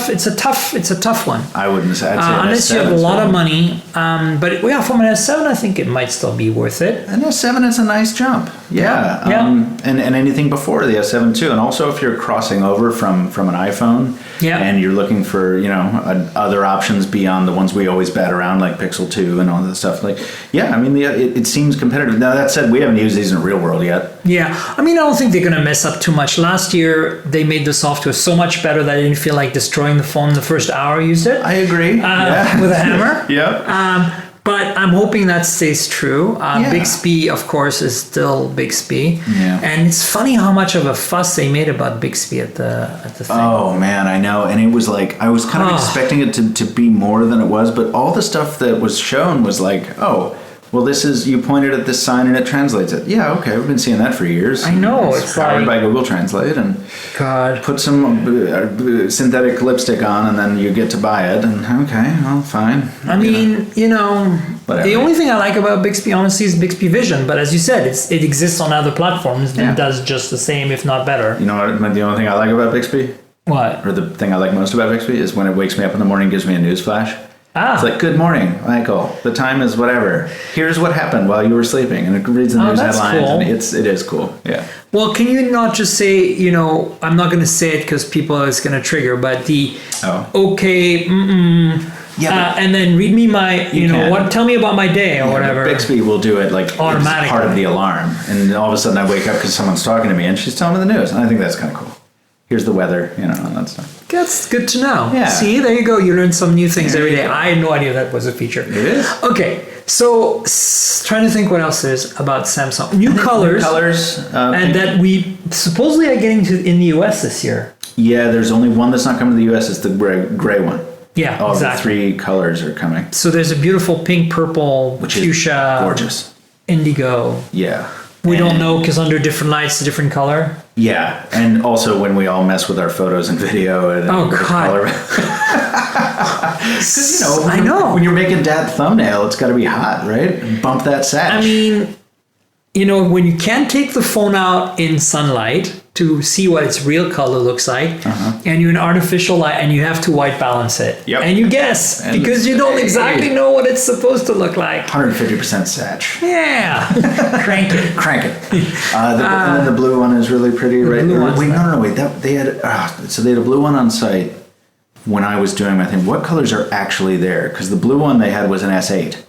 S2: it's a tough one.
S3: I wouldn't say. I'd say an
S2: Unless you
S3: S7
S2: have a
S3: is
S2: lot
S3: fine.
S2: of money. But yeah, from an S7, I think it might still be worth it.
S3: An S7 is a nice jump. Yeah.
S2: Yeah.
S3: And anything before the S7 too. And also if you're crossing over from an iPhone
S2: Yeah.
S3: and you're looking for, other options beyond the ones we always bat around like Pixel 2 and all that stuff. Like, yeah, I mean, it seems competitive. Now that said, we haven't used these in the real world yet.
S2: Yeah, I mean, I don't think they're going to mess up too much. Last year, they made the software so much better that I didn't feel like destroying the phone the first hour I used it.
S3: I agree.
S2: With a hammer.
S3: Yeah.
S2: But I'm hoping that stays true.
S3: Yeah.
S2: Bixby, of course, is still Bixby.
S3: Yeah.
S2: And it's funny how much of a fuss they made about Bixby at the thing.
S3: Oh man, I know. And it was like I was kind of expecting it to be more than it was, but all the stuff that was shown was like, oh, well, this is you pointed at this sign and it translates it. Yeah, okay, we've been seeing that for years.
S2: I know,
S3: It's
S2: it's
S3: powered
S2: like-
S3: by Google Translate, and
S2: God.
S3: put some synthetic lipstick on, and then you get to buy it. And okay, well, fine.
S2: I mean,
S3: Whatever.
S2: the only thing I like about Bixby, honestly, is Bixby Vision. But as you said, it exists on other platforms and
S3: Yeah.
S2: does just the same, if not better.
S3: You know what? The only thing I like about Bixby,
S2: What?
S3: or the thing I like most about Bixby, is when it wakes me up in the morning and gives me a news flash. It's like, good morning, Michael. The time is whatever. Here's what happened while you were sleeping. And it reads the
S2: Oh,
S3: news
S2: that's
S3: headlines.
S2: cool.
S3: And it is cool. Yeah.
S2: Well, can you not just say, I'm not going to say it because people it's going to trigger, but the okay,
S3: Yeah.
S2: and then read me my,
S3: can.
S2: tell me about my day or
S3: but
S2: whatever.
S3: Bixby will do it like
S2: Automatically.
S3: it's part of the alarm. And all of a sudden I wake up because someone's talking to me and she's telling me the news. And I think that's kind of cool. Here's the weather, and that stuff.
S2: That's good to know.
S3: Yeah.
S2: See, there you go. You learn some new things every day. I had no idea that was a feature.
S3: It is.
S2: Okay, so trying to think what else there is about Samsung. New colors. And that we supposedly are getting to in the US this year.
S3: Yeah, there's only one that's not coming to the US. It's the gray one.
S2: Yeah,
S3: All
S2: exactly.
S3: the 3 colors are coming.
S2: So there's a beautiful pink, purple,
S3: Which
S2: fuchsia,
S3: is gorgeous.
S2: indigo.
S3: Yeah.
S2: We
S3: And-
S2: don't know because under different lights, a different color.
S3: Yeah, and also when we all mess with our photos and video and
S2: Oh,
S3: the
S2: God.
S3: color. Because
S2: I know.
S3: when you're making that thumbnail, it's got to be hot, right? Bump that satch.
S2: I mean, when you can't take the phone out in sunlight to see what its real color looks like, and you're in artificial light, and you have to white balance it.
S3: Yep.
S2: And you guess,
S3: And
S2: because you don't exactly know what it's supposed to look like.
S3: 150% satch.
S2: Yeah. Crank it.
S3: Crank it. And then the blue one is really pretty, right?
S2: blue one's
S3: Wait, no. Wait. They had a blue one on site when I was doing my thing. What colors are actually there? Because the blue one they had was an S8.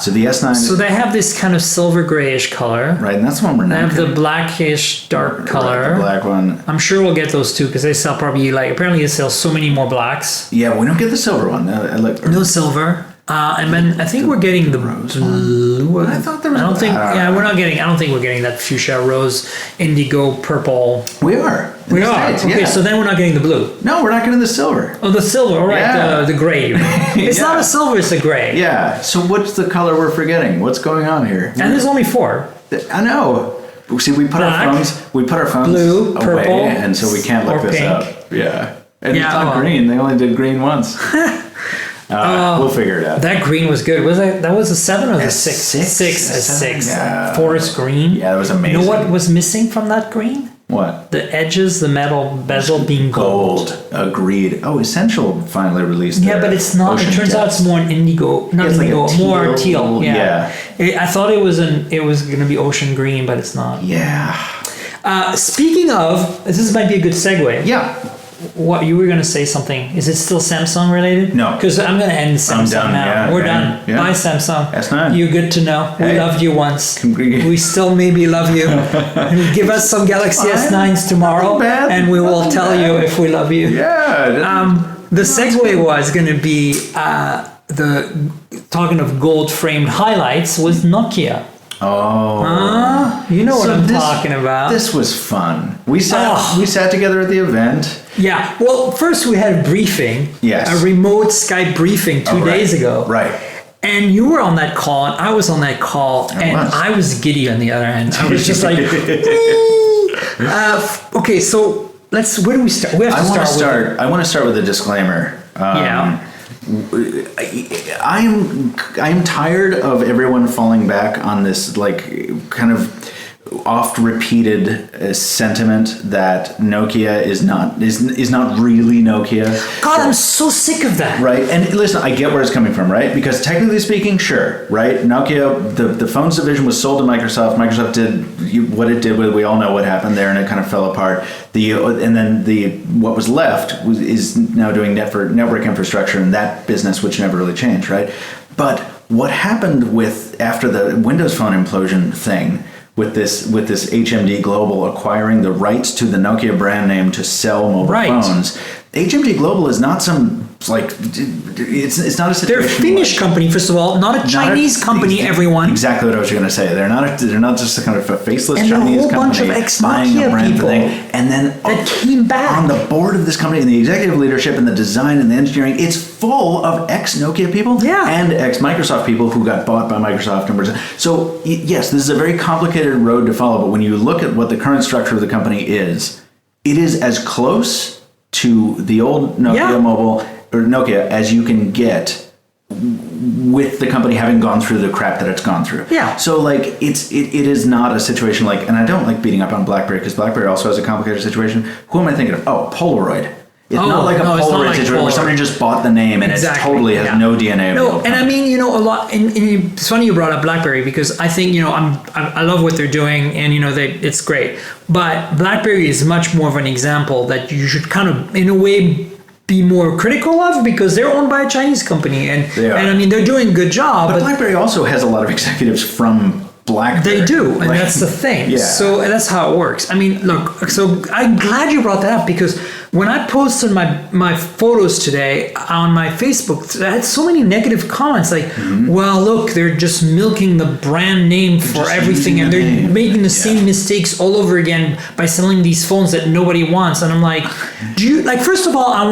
S3: So the S9.
S2: So they have this kind of silver grayish color.
S3: Right, and that's the one we're
S2: They
S3: now.
S2: have the blackish dark color.
S3: Right, the black one.
S2: I'm sure we'll get those too because they sell probably apparently they sell so many more blacks.
S3: Yeah, we don't get the silver one.
S2: No silver. And then I think we're getting the blue.
S3: I thought there was.
S2: I don't think. We're not getting. I don't think we're getting that fuchsia, rose, indigo, purple.
S3: We are.
S2: We are.
S3: States,
S2: Okay,
S3: yeah.
S2: so then we're not getting the blue.
S3: No, we're not getting the silver.
S2: Oh, the silver. All right,
S3: Yeah.
S2: the gray. It's
S3: Yeah.
S2: not a silver. It's a gray.
S3: Yeah. So what's the color we're forgetting? What's going on here?
S2: And there's only 4.
S3: I know. See, we put
S2: Black,
S3: our phones. We put our phones
S2: blue,
S3: away,
S2: purple,
S3: and so we can't look
S2: or
S3: this
S2: pink.
S3: up. Yeah. And
S2: Yeah,
S3: it's not
S2: well.
S3: green. They only did green once. We'll figure it out.
S2: That green was good. Was that was a 7 or the
S3: A
S2: 6?
S3: six?
S2: 6.
S3: A
S2: A
S3: seven?
S2: 6.
S3: Yeah.
S2: Forest green.
S3: Yeah, that was amazing.
S2: You know what was missing from that green?
S3: What?
S2: The edges, the metal bezel being gold.
S3: Agreed. Oh, Essential finally released.
S2: Yeah,
S3: their
S2: but it's not. It
S3: Ocean
S2: turns out
S3: Depths.
S2: it's more an indigo, not
S3: It's like a
S2: indigo, more
S3: teal,
S2: teal. Yeah. I thought it was going to be ocean green, but it's not.
S3: Yeah.
S2: Speaking of, this might be a good segue.
S3: Yeah.
S2: What you were going to say something? Is it still Samsung related?
S3: No.
S2: because I'm going to end Samsung
S3: done,
S2: now.
S3: yeah,
S2: We're
S3: okay,
S2: done.
S3: yeah.
S2: Bye, Samsung.
S3: S9.
S2: You're good to know. We
S3: Hey.
S2: loved you once.
S3: Congre-
S2: We still maybe love you. Give us some Galaxy S9s tomorrow,
S3: Nothing bad,
S2: and we will
S3: nothing
S2: tell
S3: bad.
S2: you if we love you.
S3: Yeah.
S2: The segue was going to be the talking of gold framed highlights was Nokia. You know what
S3: So
S2: I'm
S3: this-
S2: talking about.
S3: This was fun. We sat.
S2: Oh.
S3: We sat together at the event.
S2: Yeah. Well, first we had a briefing.
S3: Yes.
S2: A remote Skype briefing 2
S3: Oh, right.
S2: days ago.
S3: Right.
S2: And you were on that call, and I was on that call, and
S3: was.
S2: I was giddy on the other end. I was just like, okay, so where do we start? We have to start.
S3: I want to start with a disclaimer.
S2: Yeah.
S3: I'm tired of everyone falling back on this kind of oft repeated sentiment that Nokia is not really Nokia.
S2: God, I'm so sick of that.
S3: Right, and listen, I get where it's coming from, right? Because technically speaking, sure, right? Nokia, the phones division was sold to Microsoft. Microsoft did what it did. We all know what happened there, and it kind of fell apart. What was left is now doing network infrastructure and that business, which never really changed, right? But what happened after the Windows Phone implosion thing? With this HMD Global acquiring the rights to the Nokia brand name to sell mobile phones. HMD Global is not some it's not a situation.
S2: They're a Finnish company, first of all, not a Chinese company. Everyone.
S3: Exactly what I was going to say. They're not just a kind of a faceless
S2: and
S3: Chinese
S2: a whole bunch
S3: company
S2: of ex
S3: buying a
S2: Nokia
S3: brand
S2: people
S3: thing, and then
S2: that came back
S3: on the board of this company, and the executive leadership, and the design, and the engineering. It's full of ex Nokia people and ex Microsoft people who got bought by Microsoft. So yes, this is a very complicated road to follow. But when you look at what the current structure of the company is, it is as close to the old Nokia mobile or Nokia as you can get with the company having gone through the crap that it's gone through.
S2: Yeah.
S3: So it is not a situation and I don't like beating up on BlackBerry because BlackBerry also has a complicated situation. Who am I thinking of? Oh, Polaroid. It's not like a Polaroid situation where somebody just bought the name and it totally has no DNA.
S2: No, and I mean, a lot. And it's funny you brought up BlackBerry because I think I love what they're doing, and it's great. But BlackBerry is much more of an example that you should kind of, in a way, be more critical of because they're owned by a Chinese company, and I mean they're doing a good job.
S3: But BlackBerry also has a lot of executives from BlackBerry.
S2: They do, and that's the thing.
S3: Yeah.
S2: So that's how it works. I mean, look, so I'm glad you brought that up because when I posted my photos today on my Facebook, I had so many negative comments like, well, look, they're just milking the brand name for everything, and they're making the same mistakes all over again by selling these phones that nobody wants. And I'm like, first of all, I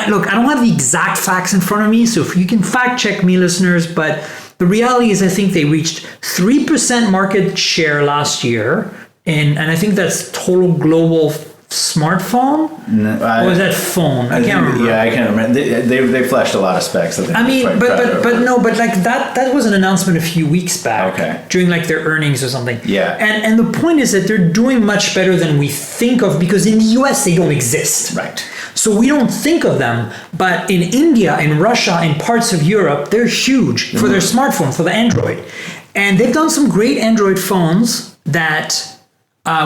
S2: don't have the exact facts in front of me, so if you can fact check me, listeners, but the reality is I think they reached 3% market share last year, and I think that's total global smartphone? Or was that phone? I can't remember.
S3: Yeah, I can't remember. They flashed a lot of specs. That
S2: I mean, but like that was an announcement a few weeks back during like their earnings or something.
S3: Yeah.
S2: And the point is that they're doing much better than we think of, because in the US they don't exist.
S3: Right.
S2: So we don't think of them, but in India, in Russia, in parts of Europe, they're huge for their smartphone, for the Android. And they've done some great Android phones that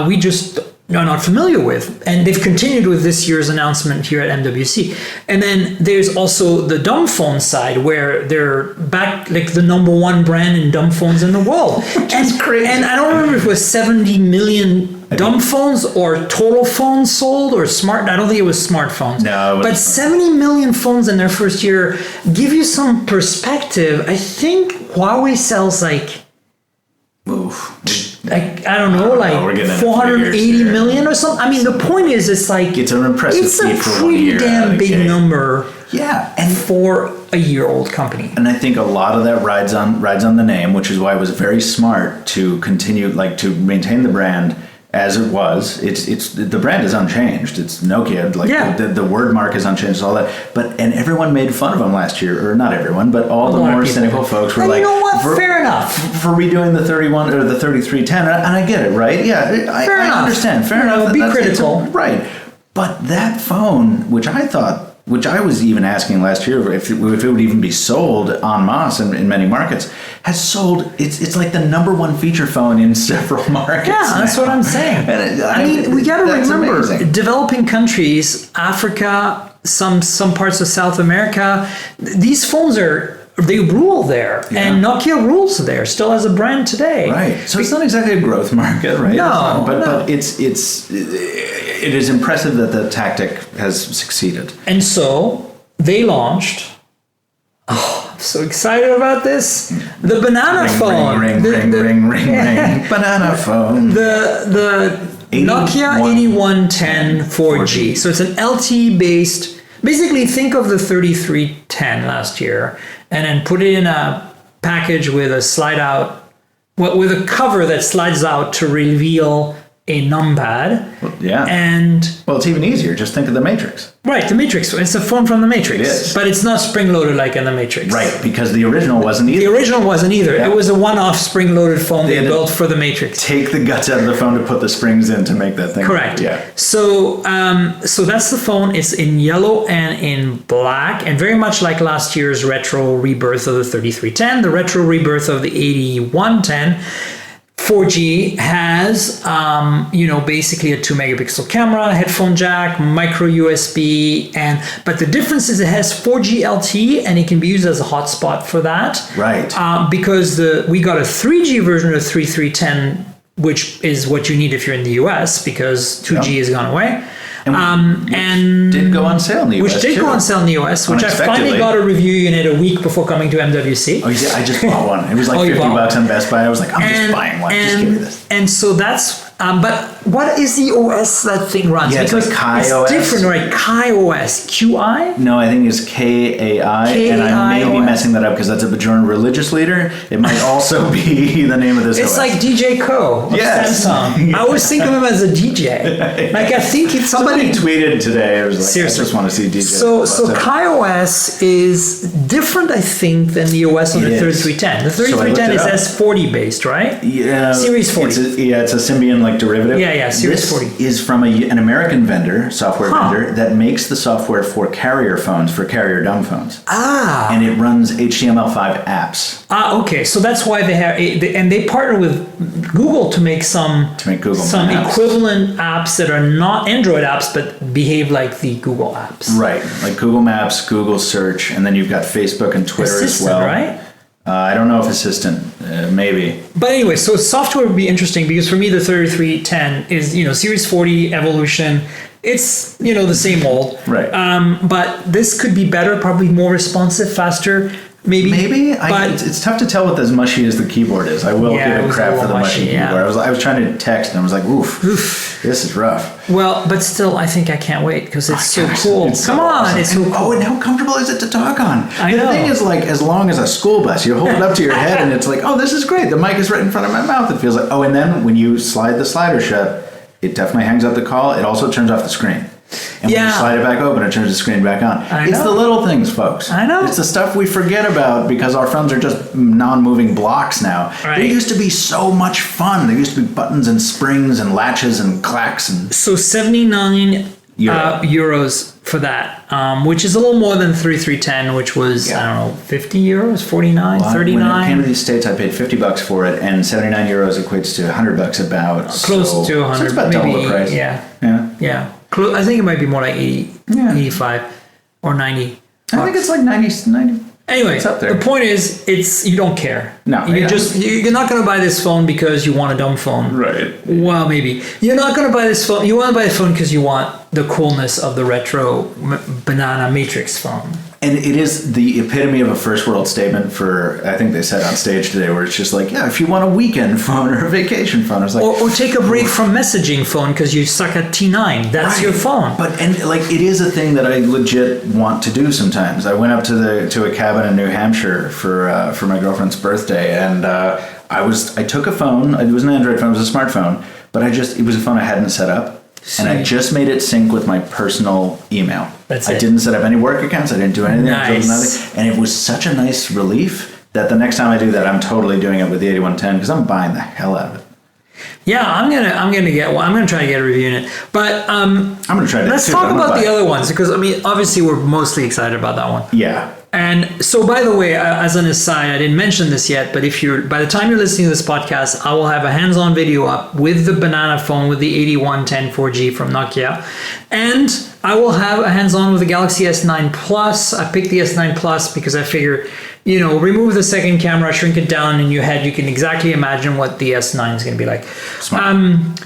S2: we just are not familiar with. And they've continued with this year's announcement here at MWC. And then there's also the dumb phone side, where they're back like the #1 brand in dumb phones in the world.
S3: That's crazy.
S2: And I don't remember if it was 70 million dumb phones or total phones sold or smart. I don't think it was smartphones.
S3: No,
S2: but 70 million phones in their first year. Give you some perspective. I think Huawei sells like, I don't know, like 480 million or something. I mean, the point is, it's like
S3: it's an impressive feat for 1 year.
S2: It's a pretty damn big number.
S3: Yeah,
S2: and for a year-old company.
S3: And I think a lot of that rides on the name, which is why it was very smart to continue, like, to maintain the brand as it was. It's the brand is unchanged. It's Nokia. Like the word mark is unchanged. All that. And everyone made fun of them last year, or not everyone, but all the more cynical folks were like,
S2: you know what? Fair enough.
S3: For redoing the 31 or the 3310, and I get it, right? Yeah, I understand. Fair enough.
S2: Be critical,
S3: right? But that phone, which I was even asking last year if it would even be sold en masse in many markets, has sold. It's like the #1 feature phone in several markets.
S2: Yeah, that's what I'm saying. I mean, we got to remember, amazing. Developing countries, Africa, some parts of South America, these phones they rule there, and Nokia rules there, still as a brand today.
S3: Right. So it's not exactly a growth market, right?
S2: No,
S3: but it is impressive that the tactic has succeeded.
S2: And so they launched. Oh, I'm so excited about this! The banana phone.
S3: Ring. Banana phone.
S2: The Nokia 8110 4G. So it's an LTE based. Basically, think of the 3310 last year, and then put it in a package with a with a cover that slides out to reveal a numpad. And
S3: it's even easier. Just think of the Matrix.
S2: Right, the Matrix. It's a phone from the Matrix.
S3: It is.
S2: But it's not spring-loaded like in the Matrix.
S3: Right, because the original wasn't either.
S2: The original wasn't either. Yeah. It was a one-off spring-loaded phone they built for the Matrix.
S3: Take the guts out of the phone to put the springs in to make that thing.
S2: Correct.
S3: Yeah.
S2: So that's the phone. It's in yellow and in black, and very much like last year's retro rebirth of the 3310, the retro rebirth of the 8110. 4G has, basically a 2 megapixel camera, headphone jack, micro USB, but the difference is it has 4G LTE and it can be used as a hotspot for that.
S3: Right.
S2: Because we got a 3G version of 3310, which is what you need if you're in the US, because 2G has gone away.
S3: And did go on sale in the US.
S2: Which did go on sale in the US, which I finally got a review unit a week before coming to MWC.
S3: Oh, you did? I just bought one. It was like $50 on Best Buy. I was like, I'm just buying one. Just give me this.
S2: And so that's, but what is the OS that thing runs?
S3: Yeah,
S2: because
S3: it's like Kai
S2: it's
S3: OS.
S2: Different, right? Kai OS. QI?
S3: No, I think it's KAI. And I may be messing that up because that's a Bajoran religious leader. It might also be the name of this
S2: It's
S3: OS.
S2: like DJ Co. of Samsung.
S3: Yes.
S2: I always think of him as a DJ. Like, I think it's
S3: somebody tweeted today. I was like,
S2: seriously.
S3: I just want to see DJ.
S2: So Kai OS is different, I think, than the OS on the 3310. The 3310 is S40 based, right?
S3: Yeah.
S2: Series 40.
S3: It's a Symbian-like derivative.
S2: Yeah, Series 40.
S3: This is from an American software vendor, that makes the software for carrier phones, for carrier dumb phones. And it runs HTML5 apps.
S2: Okay. So that's why they have, and they partner with Google to make some equivalent apps that are not Android apps, but behave like the Google apps.
S3: Right. Like Google Maps, Google Search, and then you've got Facebook and Twitter
S2: Assistant,
S3: as well.
S2: Right?
S3: I don't know if Assistant, maybe.
S2: But anyway, so software would be interesting because for me, the 3310 is, Series 40 evolution. It's, the same old.
S3: Right.
S2: But this could be better, probably more responsive, faster. Maybe.
S3: It's tough to tell with as mushy as the keyboard is. I will give it crap for the mushy keyboard. I was trying to text and I was like, oof, this is rough.
S2: Well, but still, I think I can't wait because it's so cool. It's so cool.
S3: Oh, and how comfortable is it to talk on?
S2: I know.
S3: The thing is, like, as long as a school bus, you hold it up to your head and it's like, oh, this is great. The mic is right in front of my mouth. It feels like, and then when you slide the slider shut, it definitely hangs up the call. It also turns off the screen. And when you slide it back open, it turns the screen back on. It's the little things, folks.
S2: I know.
S3: It's the stuff we forget about because our phones are just non-moving blocks now.
S2: Right.
S3: They used to be so much fun. There used to be buttons and springs and latches and clacks. And
S2: So 79 euros for that, which is a little more than 3310, which was, I don't know, 50 euros, 49, 39.
S3: When it came to these States, I paid $50 for it, and 79 euros equates to $100 about.
S2: Close to 100.
S3: So it's about double the price.
S2: Yeah. I think it might be more like 80, 85 or 90.
S3: I think it's like 90.
S2: Anyway,
S3: it's up there.
S2: The point is, you don't care.
S3: No,
S2: you're not going to buy this phone because you want a dumb phone.
S3: Right.
S2: Well, maybe you're not going to buy this phone. You want to buy the phone because you want the coolness of the retro banana matrix phone.
S3: And it is the epitome of a first world statement for, I think they said on stage today, where it's just like, if you want a weekend phone or a vacation phone, it's like,
S2: or take a break from messaging phone because you suck at T9. That's your phone.
S3: But it is a thing that I legit want to do sometimes. I went up to a cabin in New Hampshire for my girlfriend's birthday, and I took a phone. It was an Android phone. It was a smartphone, but it was a phone I hadn't set up. And I just made it sync with my personal email. I didn't set up any work accounts. I didn't do anything.
S2: Nice.
S3: And it was such a nice relief that the next time I do that, I'm totally doing it with the 8110 because I'm buying the hell out of it.
S2: Yeah, I'm gonna get one. I'm gonna try to get a review in it. But
S3: I'm gonna try to.
S2: Let's talk about the other ones because obviously we're mostly excited about that one.
S3: Yeah.
S2: And so, by the way, as an aside, I didn't mention this yet, but by the time you're listening to this podcast, I will have a hands-on video up with the banana phone with the 8110 4G from Nokia, and I will have a hands-on with the Galaxy S9 Plus. I picked the S9 Plus because I figure, remove the second camera, shrink it down in your head, you can exactly imagine what the S9 is going to be like.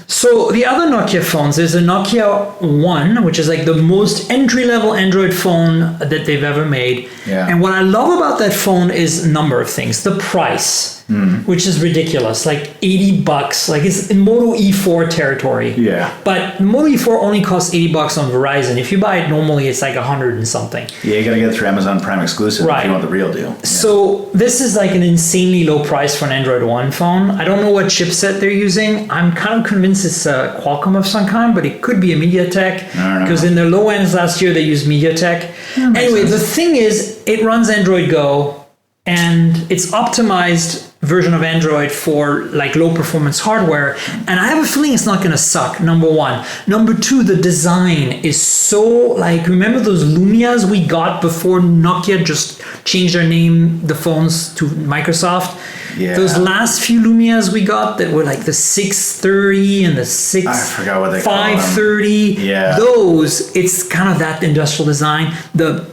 S2: So the other Nokia phones, there's a Nokia 1, which is like the most entry-level Android phone that they've ever made.
S3: Yeah.
S2: And what I love about that phone is a number of things. The price, which is ridiculous, like $80. Like it's in Moto E4 territory.
S3: Yeah.
S2: But Moto E4 only costs $80 on Verizon. If you buy it normally, it's like 100 and something.
S3: Yeah, you got to get it through Amazon Prime exclusive if you want the real deal. Yeah.
S2: So this is like an insanely low price for an Android One phone. I don't know what chipset they're using. I'm kind of convinced it's a Qualcomm of some kind, but it could be a MediaTek because in their low ends last year they used MediaTek. Anyway, the thing is, it runs Android Go, and it's optimized version of Android for like low performance hardware, and I have a feeling it's not going to suck. Number one. Number two, the design is so like, remember those Lumias we got before Nokia just changed their name, the phones, to Microsoft?
S3: Yeah.
S2: Those last few Lumias we got that were like the 630 and the 530.
S3: Yeah.
S2: Those, it's kind of that industrial design. The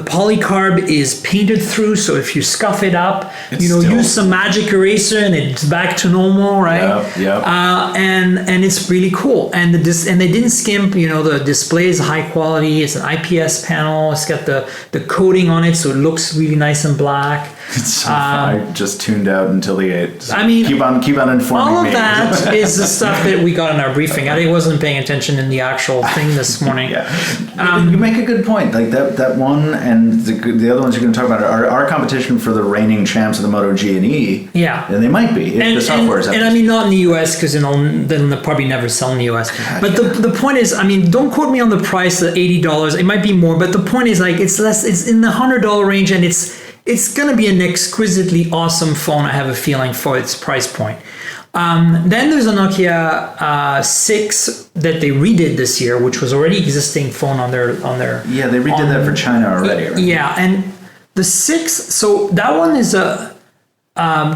S2: polycarb is painted through, so if you scuff it up, use some magic eraser and it's back to normal, right?
S3: Yep.
S2: And it's really cool. And they didn't skimp. The display is high quality. It's an IPS panel. It's got the coating on it, so it looks really nice and black.
S3: It's so fun. I just tuned out until the 8. So keep on informing me.
S2: All of that is the stuff that we got in our briefing. I wasn't paying attention in the actual thing this morning.
S3: You make a good point. Like that one and the other ones you're going to talk about are our competition for the reigning champs of the Moto G and E.
S2: Yeah,
S3: and they might be if the software is up.
S2: And I mean, not in the US because then they'll probably never sell in the US. But the point is, I mean, don't quote me on the price, the $80. It might be more, but the point is, like, it's less. It's in the $100 range, and it's going to be an exquisitely awesome phone. I have a feeling for its price point. Then there's a Nokia 6 that they redid this year, which was already existing phone on their.
S3: Yeah, they redid that for China already. Right?
S2: Yeah, and the 6. So that one is a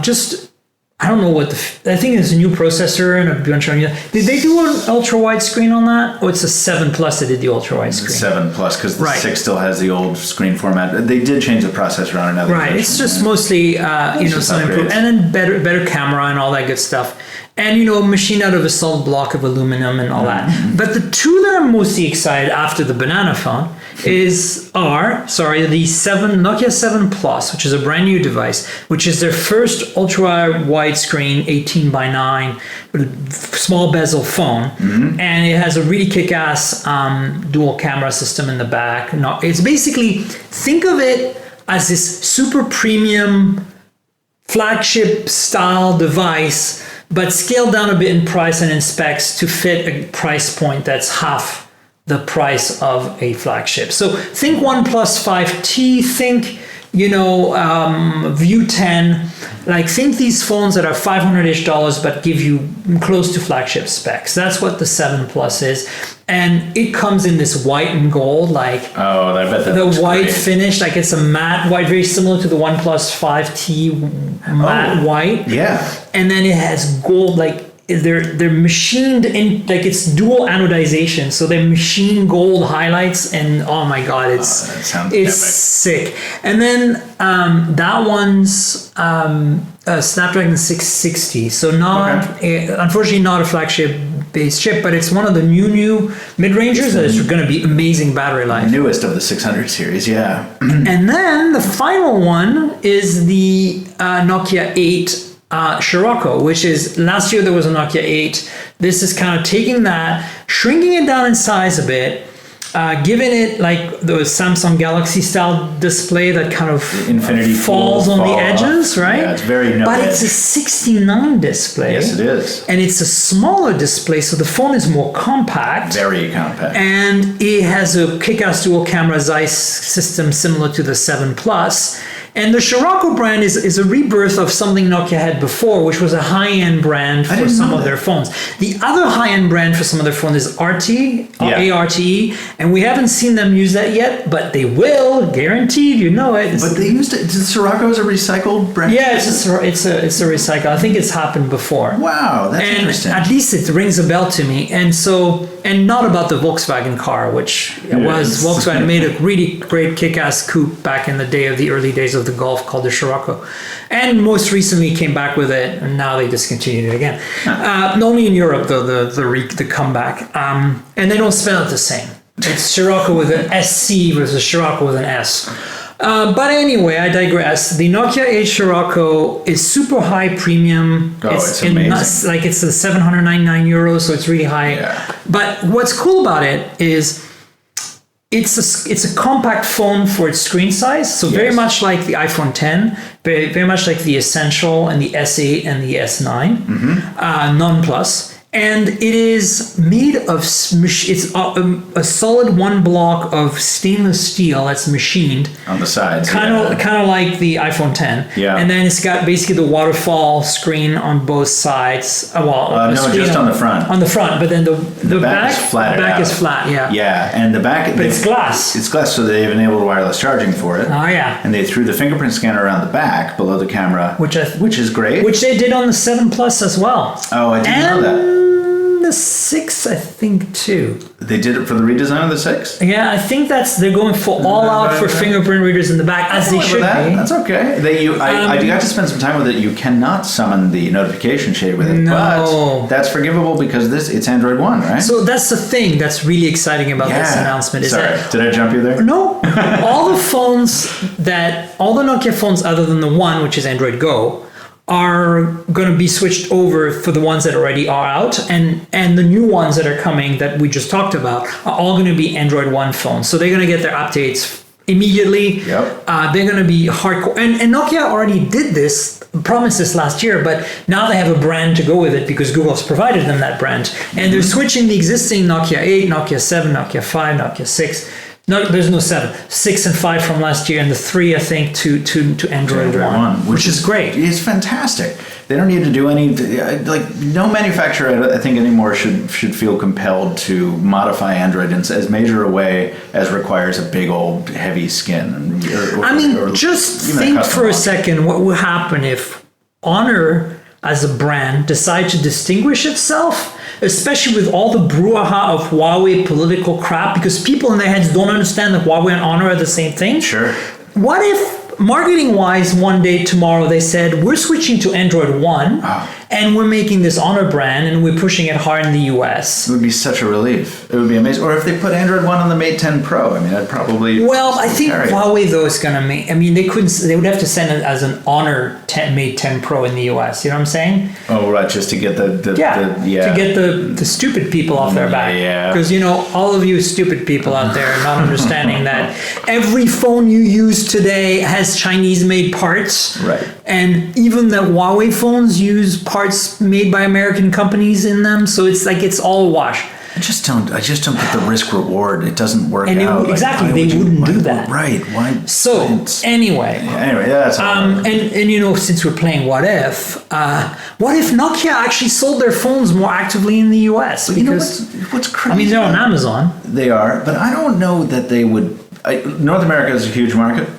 S2: just. I don't know what I think it's a new processor and a bunch of. Did they do an ultra wide screen on that? Oh, it's a 7 Plus that did the ultra wide screen.
S3: 7 Plus because the 6 still has the old screen format. They did change the processor on another.
S2: Right, it's just mostly some improvement, and then better camera and all that good stuff, and machined out of a solid block of aluminum and all that. But the two that I'm mostly excited after the banana phone the Nokia 7 Plus, which is a brand new device, which is their first ultra wide screen 18:9 small bezel phone, and it has a really kick-ass dual camera system in the back. No, it's basically, think of it as this super premium flagship style device but scaled down a bit in price and in specs to fit a price point that's half the price of a flagship. So think OnePlus 5T, think, View 10, like think these phones that are $500-ish but give you close to flagship specs. That's what the 7 Plus is. And it comes in this white and gold, like
S3: I bet that
S2: the white
S3: great.
S2: finish, like it's a matte white, very similar to the OnePlus 5T matte white.
S3: Yeah.
S2: And then it has gold, like they're machined in, like it's dual anodization, so they're machined gold highlights, and oh my god,
S3: that sounds
S2: it's
S3: epic.
S2: sick. And then that one's a Snapdragon 660, so unfortunately not a flagship based chip, but it's one of the new mid-rangers that is going to be amazing battery life.
S3: Newest of the 600 series, yeah.
S2: And then the final one is the Nokia 8 Scirocco, which is, last year there was a Nokia 8. This is kind of taking that, shrinking it down in size a bit, giving it like the Samsung Galaxy style display that kind of
S3: Infinity
S2: falls on the edges, right?
S3: Yeah, it's very
S2: but it's a 69 display.
S3: Yes, it is.
S2: And it's a smaller display, so the phone is more compact.
S3: Very compact.
S2: And it has a kick-ass dual camera Zeiss system similar to the 7 Plus. And the Scirocco brand is a rebirth of something Nokia had before, which was a high-end brand for some of their phones. The other high-end brand for some of their phones is RT, ARTE, and we haven't seen them use that yet, but they will, guaranteed. You know it.
S3: But they used it. Did Scirocco as a recycled brand?
S2: Yeah, it's a recycle. I think it's happened before.
S3: Wow, that's interesting.
S2: At least it rings a bell to me. And not about the Volkswagen car, which Volkswagen made a really great kick-ass coupe back in the early days of the Golf called the Scirocco, and most recently came back with it, and now they discontinued it again. Only in Europe though, the comeback, and they don't spell it the same. It's Scirocco with an SC versus Scirocco with an S. But anyway, I digress. The Nokia 8 Scirocco is super high premium.
S3: It's amazing.
S2: Like it's the 799 euros, so it's really high.
S3: Yeah.
S2: But what's cool about it is it's a compact phone for its screen size. So very much like the iPhone 10, very much like the Essential and the S8 and the S9, Non-Plus. And it is made of, it's a solid one block of stainless steel that's machined.
S3: On the sides.
S2: Kind of like the iPhone 10.
S3: Yeah.
S2: And then it's got basically the waterfall screen on both sides.
S3: No, just on the front.
S2: On the front, but then the back
S3: is flattened
S2: back
S3: out.
S2: is flat, yeah.
S3: Yeah, and the back...
S2: But it's glass.
S3: It's glass, so they've enabled wireless charging for it.
S2: Oh, yeah.
S3: And they threw the fingerprint scanner around the back below the camera, which is great.
S2: Which they did on the 7 Plus as well.
S3: Oh, I didn't know that.
S2: The 6, I think, too.
S3: They did it for the redesign of the 6?
S2: Yeah, I think they're going for all out for fingerprint readers in the back, as they should be.
S3: That's okay. I got to spend some time with it. You cannot summon the notification shade with it, but that's forgivable because it's Android One, right?
S2: So that's the thing that's really exciting about this announcement.
S3: Did I jump you there?
S2: No. all the Nokia phones other than the one, which is Android Go, are going to be switched over for the ones that already are out, and the new ones that are coming that we just talked about are all going to be Android One phones. So they're going to get their updates immediately.
S3: Yep.
S2: They're going to be hardcore. And Nokia already did this, promised this last year, but now they have a brand to go with it because Google's provided them that brand. And they're switching the existing Nokia 8, Nokia 7, Nokia 5, Nokia 6. No, there's no 7. 6 and 5 from last year, and the 3, I think, to Android One, which is great.
S3: It's fantastic. They don't need to do any, no manufacturer, I think, anymore should feel compelled to modify Android in as major a way as requires a big old heavy skin.
S2: Just think for a second what would happen if Honor as a brand decide to distinguish itself, especially with all the brouhaha of Huawei political crap, because people in their heads don't understand that Huawei and Honor are the same thing.
S3: Sure.
S2: What if, marketing-wise, one day tomorrow they said, we're switching to Android One, and we're making this Honor brand, and we're pushing it hard in the US?
S3: It would be such a relief. It would be amazing. Or if they put Android One on the Mate 10 Pro, I'd probably...
S2: Well, I think Huawei, though, is going to make... they would have to send it as an Honor Mate 10 Pro in the US, you know what I'm saying?
S3: Oh, right, just to get to
S2: get the stupid people off their back.
S3: Yeah.
S2: Because, all of you stupid people out there not understanding that every phone you use today has Chinese-made parts.
S3: Right.
S2: And even the Huawei phones use parts made by American companies in them. So it's all a wash.
S3: I just don't put the risk reward. It doesn't work out.
S2: Exactly, they wouldn't do that.
S3: Right? Why?
S2: So anyway,
S3: that's
S2: and since we're playing what if Nokia actually sold their phones more actively in the U.S. Because
S3: what's crazy?
S2: I mean, they're on Amazon.
S3: They are, but I don't know that they would. North America is a huge market.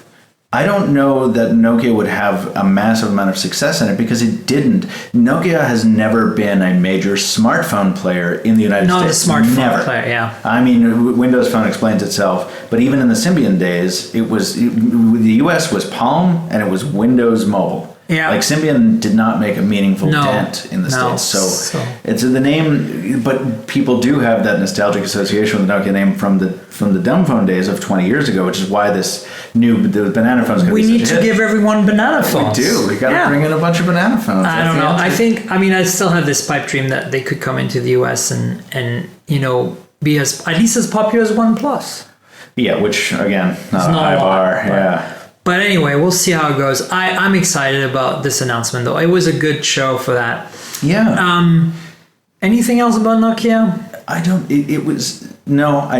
S3: I don't know that Nokia would have a massive amount of success in it because it didn't. Nokia has never been a major smartphone player in the United States.
S2: Not a smartphone player, yeah.
S3: I mean, Windows Phone explains itself, but even in the Symbian days, the US was Palm and it was Windows Mobile.
S2: Yeah.
S3: Like Symbian did not make a meaningful dent in the States. So it's the name, but people do have that nostalgic association with the Nokia name from the dumb phone days of 20 years ago, which is why the banana phones going to be such a hit. We need to
S2: give everyone banana phones.
S3: We do. We got to bring in a bunch of banana phones.
S2: I don't know. I still have this pipe dream that they could come into the US and be at least as popular as OnePlus.
S3: Yeah, which again, not a high bar. Yeah.
S2: But anyway, we'll see how it goes. I'm excited about this announcement, though. It was a good show for that.
S3: Yeah.
S2: Anything else about Nokia?
S3: I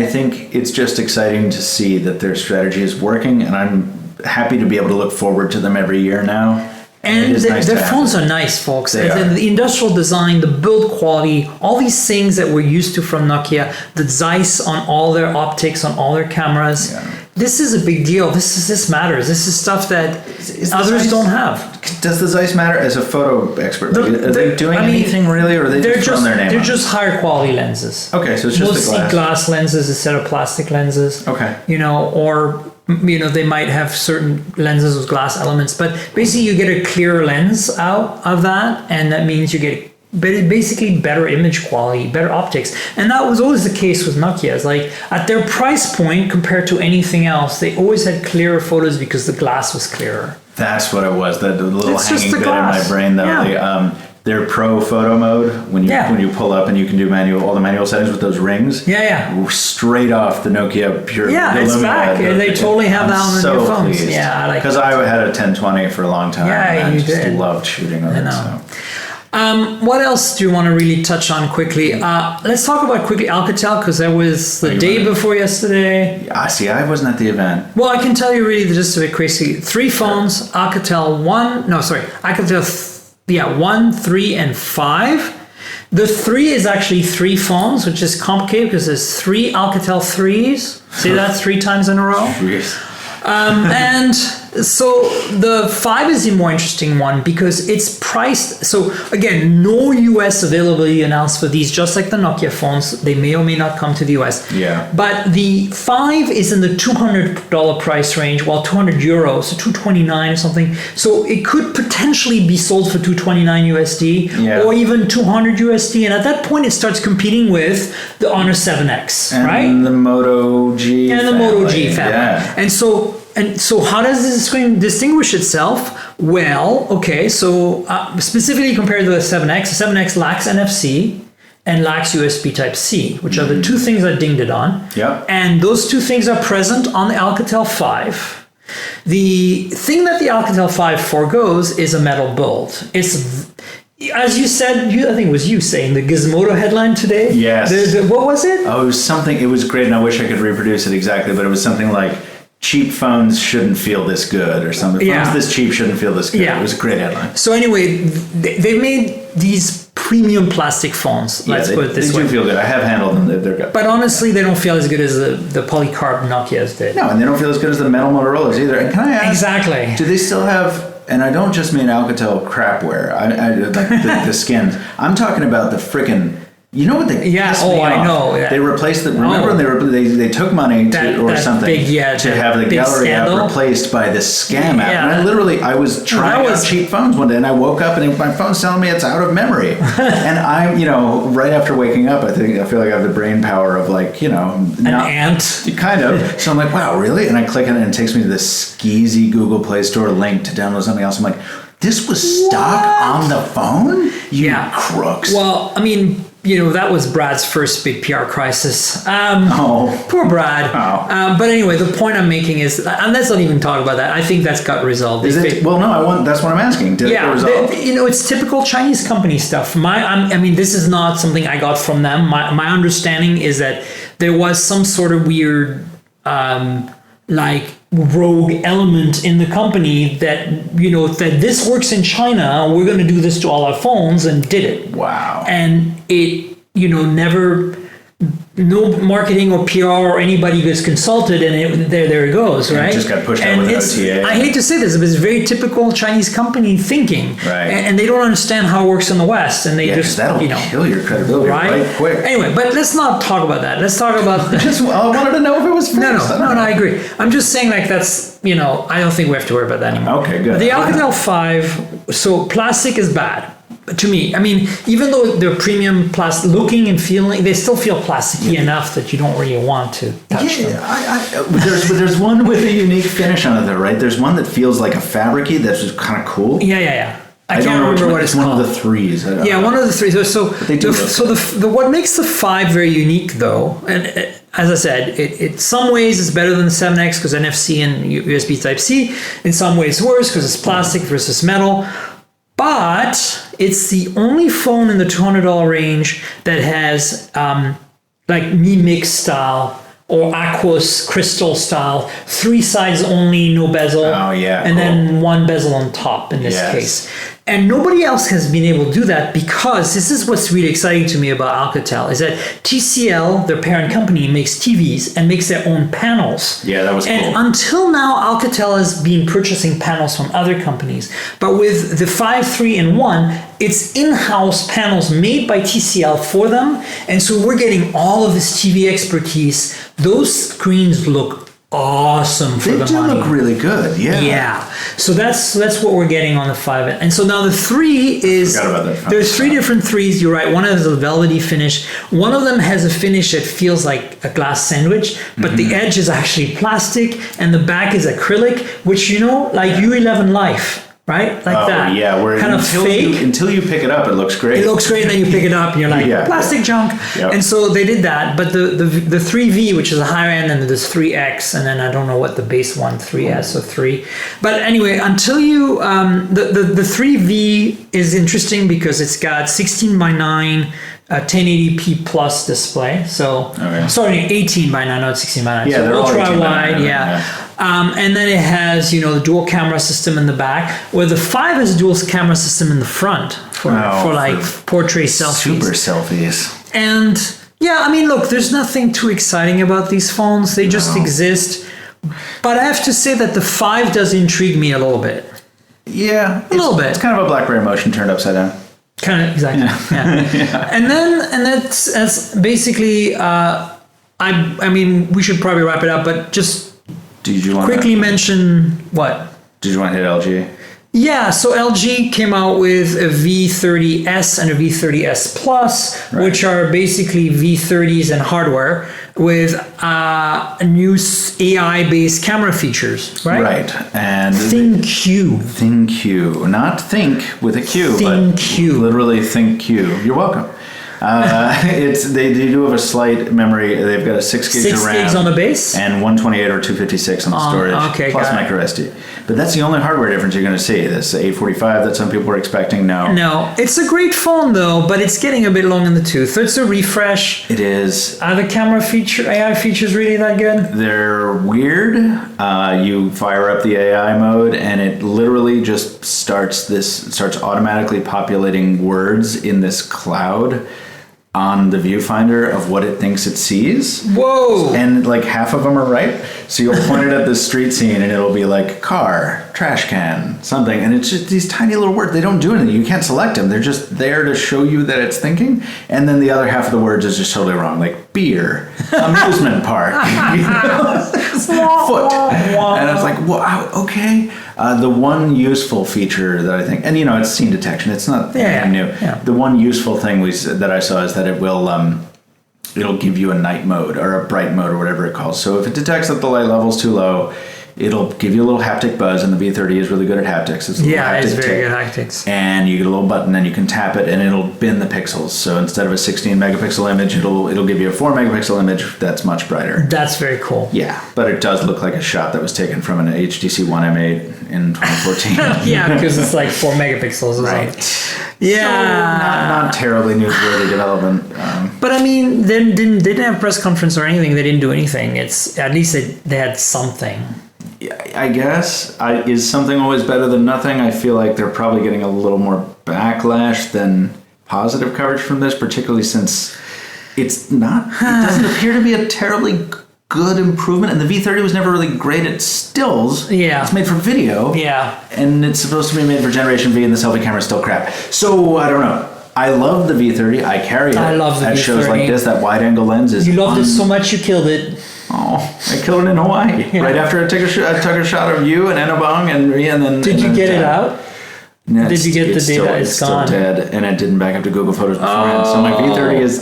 S3: think it's just exciting to see that their strategy is working, and I'm happy to be able to look forward to them every year now.
S2: And their phones are nice, folks. The industrial design, the build quality, all these things that we're used to from Nokia, the Zeiss on all their optics, on all their cameras. Yeah. This is a big deal. This matters. This is stuff that others don't have.
S3: Does the Zeiss matter as a photo expert? Are they doing anything really, or are they just throwing their name
S2: They're
S3: on
S2: just higher quality lenses.
S3: Okay, so it's just
S2: mostly glass lenses instead of plastic lenses.
S3: Okay.
S2: They might have certain lenses with glass elements, but basically you get a clearer lens out of that, and that means you get basically better image quality, better optics. And that was always the case with Nokia. It's like at their price point compared to anything else, they always had clearer photos because the glass was clearer.
S3: That's what it was. The little hanging bit in my brain, though. Yeah. Their pro photo mode, when you pull up and you can do all the manual settings with those rings.
S2: Yeah.
S3: Straight off the Nokia Pure.
S2: Yeah, it's back. They totally have that on their phones.
S3: Pleased.
S2: Yeah,
S3: because I had a 1020 for a long time.
S2: Yeah,
S3: and
S2: you
S3: I just
S2: did.
S3: loved shooting on it. So.
S2: What else do you want to really touch on quickly? Let's talk about quickly Alcatel, because that was the day before yesterday.
S3: I wasn't at the event.
S2: Well, I can tell you really just a bit crazy. 3 phones, Alcatel 1, 3, and 5. The 3 is actually 3 phones, which is complicated because there's 3 Alcatel 3s. See that 3 times in a row?
S3: Yes.
S2: And so the 5 is the more interesting one because it's priced. So again, no US availability announced for these, just like the Nokia phones. They may or may not come to the US.
S3: Yeah.
S2: But the 5 is in the $200 price range, while €200, so 229 or something. So it could potentially be sold for 229 USD or even 200 USD. And at that point, it starts competing with the Honor 7X, right?
S3: And the Moto G family.
S2: And the Moto G family.
S3: Yeah.
S2: And so how does this screen distinguish itself? Well, okay, so specifically compared to the 7X, the 7X lacks NFC and lacks USB Type-C, which are the 2 things I dinged it on.
S3: Yeah.
S2: And those 2 things are present on the Alcatel 5. The thing that the Alcatel 5 forgoes is a metal build. It's, as you said, I think it was you saying the Gizmodo headline today.
S3: Yes.
S2: What was it?
S3: Oh, it was something, it was great, and I wish I could reproduce it exactly, but it was something like, cheap phones shouldn't feel this good, or something. Phones this cheap shouldn't feel this good. Yeah. It was a great headline.
S2: So anyway, they've made these premium plastic phones. Let's put it this way.
S3: They do feel good. I have handled them. They're good.
S2: But honestly, they don't feel as good as the polycarb Nokias did.
S3: No, and they don't feel as good as the metal Motorola's either. And can I ask?
S2: Exactly.
S3: Do they still have? And I don't just mean Alcatel crapware. I like the skins. I'm talking about the frickin'. You know what they?
S2: Yeah. Oh, I know. Yeah.
S3: They replaced the. Remember when they took money to have the gallery
S2: scandal.
S3: app replaced by this scam app. And I was trying out cheap phones one day, and I woke up and my phone's telling me it's out of memory. And I'm, right after waking up, I feel like I have the brain power of an
S2: ant.
S3: Kind of. So I'm like, wow, really? And I click on it, and it takes me to this skeezy Google Play Store link to download something else. I'm like, this was stock on the phone? You crooks.
S2: Well, I mean. that was Brad's first big PR crisis.
S3: Oh.
S2: Poor Brad.
S3: Oh.
S2: But anyway, the point I'm making is, and let's not even talk about that. I think that's got resolved.
S3: Is it? Well, no. That's what I'm asking. Did it get resolved?
S2: It's typical Chinese company stuff. This is not something I got from them. My understanding is that there was some sort of weird, rogue element in the company that that this works in China, we're going to do this to all our phones, and did it.
S3: Wow.
S2: And it never, no marketing or PR or anybody gets consulted, and there it goes, right?
S3: It just got pushed out with OTA.
S2: I hate to say this, but it's very typical Chinese company thinking,
S3: right?
S2: And they don't understand how it works in the West, and they just
S3: that'll kill your credibility right quick.
S2: Anyway, but let's not talk about that. Let's talk about
S3: I wanted to know if it was fixed.
S2: No, I agree. I'm just saying that's I don't think we have to worry about that anymore.
S3: Okay, good.
S2: The Alcatel 5, so plastic is bad. To me, even though they're premium plastic looking and feeling, they still feel plasticky enough that you don't really want to touch them.
S3: There's one with a unique finish on it, though, right? There's one that feels like a fabricy that's just kind of cool.
S2: Yeah. I can't remember what it's called.
S3: One of the threes.
S2: One of the threes. So what makes the 5 very unique, though, and as I said, in some ways it's better than the 7X because NFC and USB Type-C. In some ways worse because it's plastic versus metal. But it's the only phone in the $200 range that has Mi Mix style or Aquos Crystal style, 3 sides only, no bezel.
S3: Oh yeah,
S2: and then 1 bezel on top in this case. And nobody else has been able to do that because this is what's really exciting to me about Alcatel is that TCL, their parent company, makes TVs and makes their own panels.
S3: Yeah, that was cool.
S2: And until now, Alcatel has been purchasing panels from other companies. But with the 5, 3, and 1, it's in-house panels made by TCL for them. And so we're getting all of this TV expertise. Those screens look awesome for the money.
S3: They do look really good,
S2: yeah. So that's what we're getting on the 5. And so now the 3 is, there's 3 different 3s, you're right. One has a velvety finish. One of them has a finish that feels like a glass sandwich, but the edge is actually plastic and the back is acrylic, which like U11 Life. Right? Like that.
S3: Yeah, where
S2: kind of fake.
S3: Until you pick it up, it looks great.
S2: It looks great, and then you pick it up, and you're like, plastic junk. Yep. And so they did that. But the 3V, which is a higher end, and there's 3X, and then I don't know what the base one, 3S or 3. But anyway, until you, the 3V is interesting because it's got 16:9. 1080p plus display. So, sorry, 18:9, not 16:9.
S3: Yeah,
S2: so
S3: they're
S2: ultra wide.
S3: Yeah.
S2: And then it has, the dual camera system in the back, where the 5 has a dual camera system in the front for portrait selfies.
S3: Super selfies.
S2: And look, there's nothing too exciting about these phones. They just exist. But I have to say that the 5 does intrigue me a little bit.
S3: Yeah.
S2: A little bit.
S3: It's kind of a BlackBerry Motion turned upside down.
S2: Kind of, exactly. Yeah. And that's basically, we should probably wrap it up, but just quickly mention what?
S3: Did you want to hit LG?
S2: Yeah, so LG came out with a V30S and a V30S Plus, which are basically V30s and hardware with new AI-based camera features, right?
S3: Right, and
S2: ThinQ.
S3: ThinQ, not think with a Q,
S2: ThinQ.
S3: But literally ThinQ. You're welcome. They do have a slight memory. They've got a 6 gigs of RAM,
S2: 6 gigs on the base,
S3: and 128 or 256 on the storage, plus micro SD. But that's the only hardware difference you're going to see. This 845 that some people were expecting. No,
S2: it's a great phone though, but it's getting a bit long in the tooth. It's a refresh.
S3: It is.
S2: Are the camera AI features really that good?
S3: They're weird. You fire up the AI mode, and it literally just starts automatically populating words in this cloud on the viewfinder of what it thinks it sees.
S2: Whoa!
S3: And half of them are right. So you'll point it at the street scene and it'll be like car, trash can, something. And it's just these tiny little words. They don't do anything. You can't select them. They're just there to show you that it's thinking. And then the other half of the words is just totally wrong. Like beer, amusement park, foot. And it's like, wow, okay. The one useful feature that I think, and it's scene detection. It's not anything new. Yeah. The one useful thing that I saw is that it will, it'll give you a night mode or a bright mode or whatever it calls. So if it detects that the light level's too low, It'll give you a little haptic buzz, and the V30 is really good at haptics. It's a little
S2: It's
S3: haptic
S2: very
S3: tip.
S2: good haptics.
S3: And you get a little button, and you can tap it, and it'll bin the pixels. So instead of a 16 megapixel image, it'll give you a 4 megapixel image that's much brighter.
S2: That's very cool.
S3: Yeah, but it does look like a shot that was taken from an HTC One M8 in 2014.
S2: Yeah, because it's like 4 megapixels or
S3: Right.
S2: something. Yeah.
S3: So not terribly newsworthy development.
S2: But I mean, they didn't have a press conference or anything. They didn't do anything. It's at least they had something.
S3: I guess. Is something always better than nothing? I feel like they're probably getting a little more backlash than positive coverage from this, particularly since it doesn't appear to be a terribly good improvement, and the V30 was never really great at stills.
S2: Yeah.
S3: It's made for video.
S2: Yeah.
S3: And it's supposed to be made for Generation V, and the selfie camera is still crap. So, I don't know. I love the V30. I carry it.
S2: I love the
S3: at
S2: V30.
S3: shows like this. That wide-angle lens is
S2: You loved it so much you killed it.
S3: Oh, I killed it in Hawaii.
S2: Yeah.
S3: Right after I took a shot of you and Enabong, and then...
S2: Did you get it out?
S3: No,
S2: Did you get the data?
S3: It's still
S2: gone.
S3: dead, and it didn't back up to Google Photos beforehand. So my V30 is,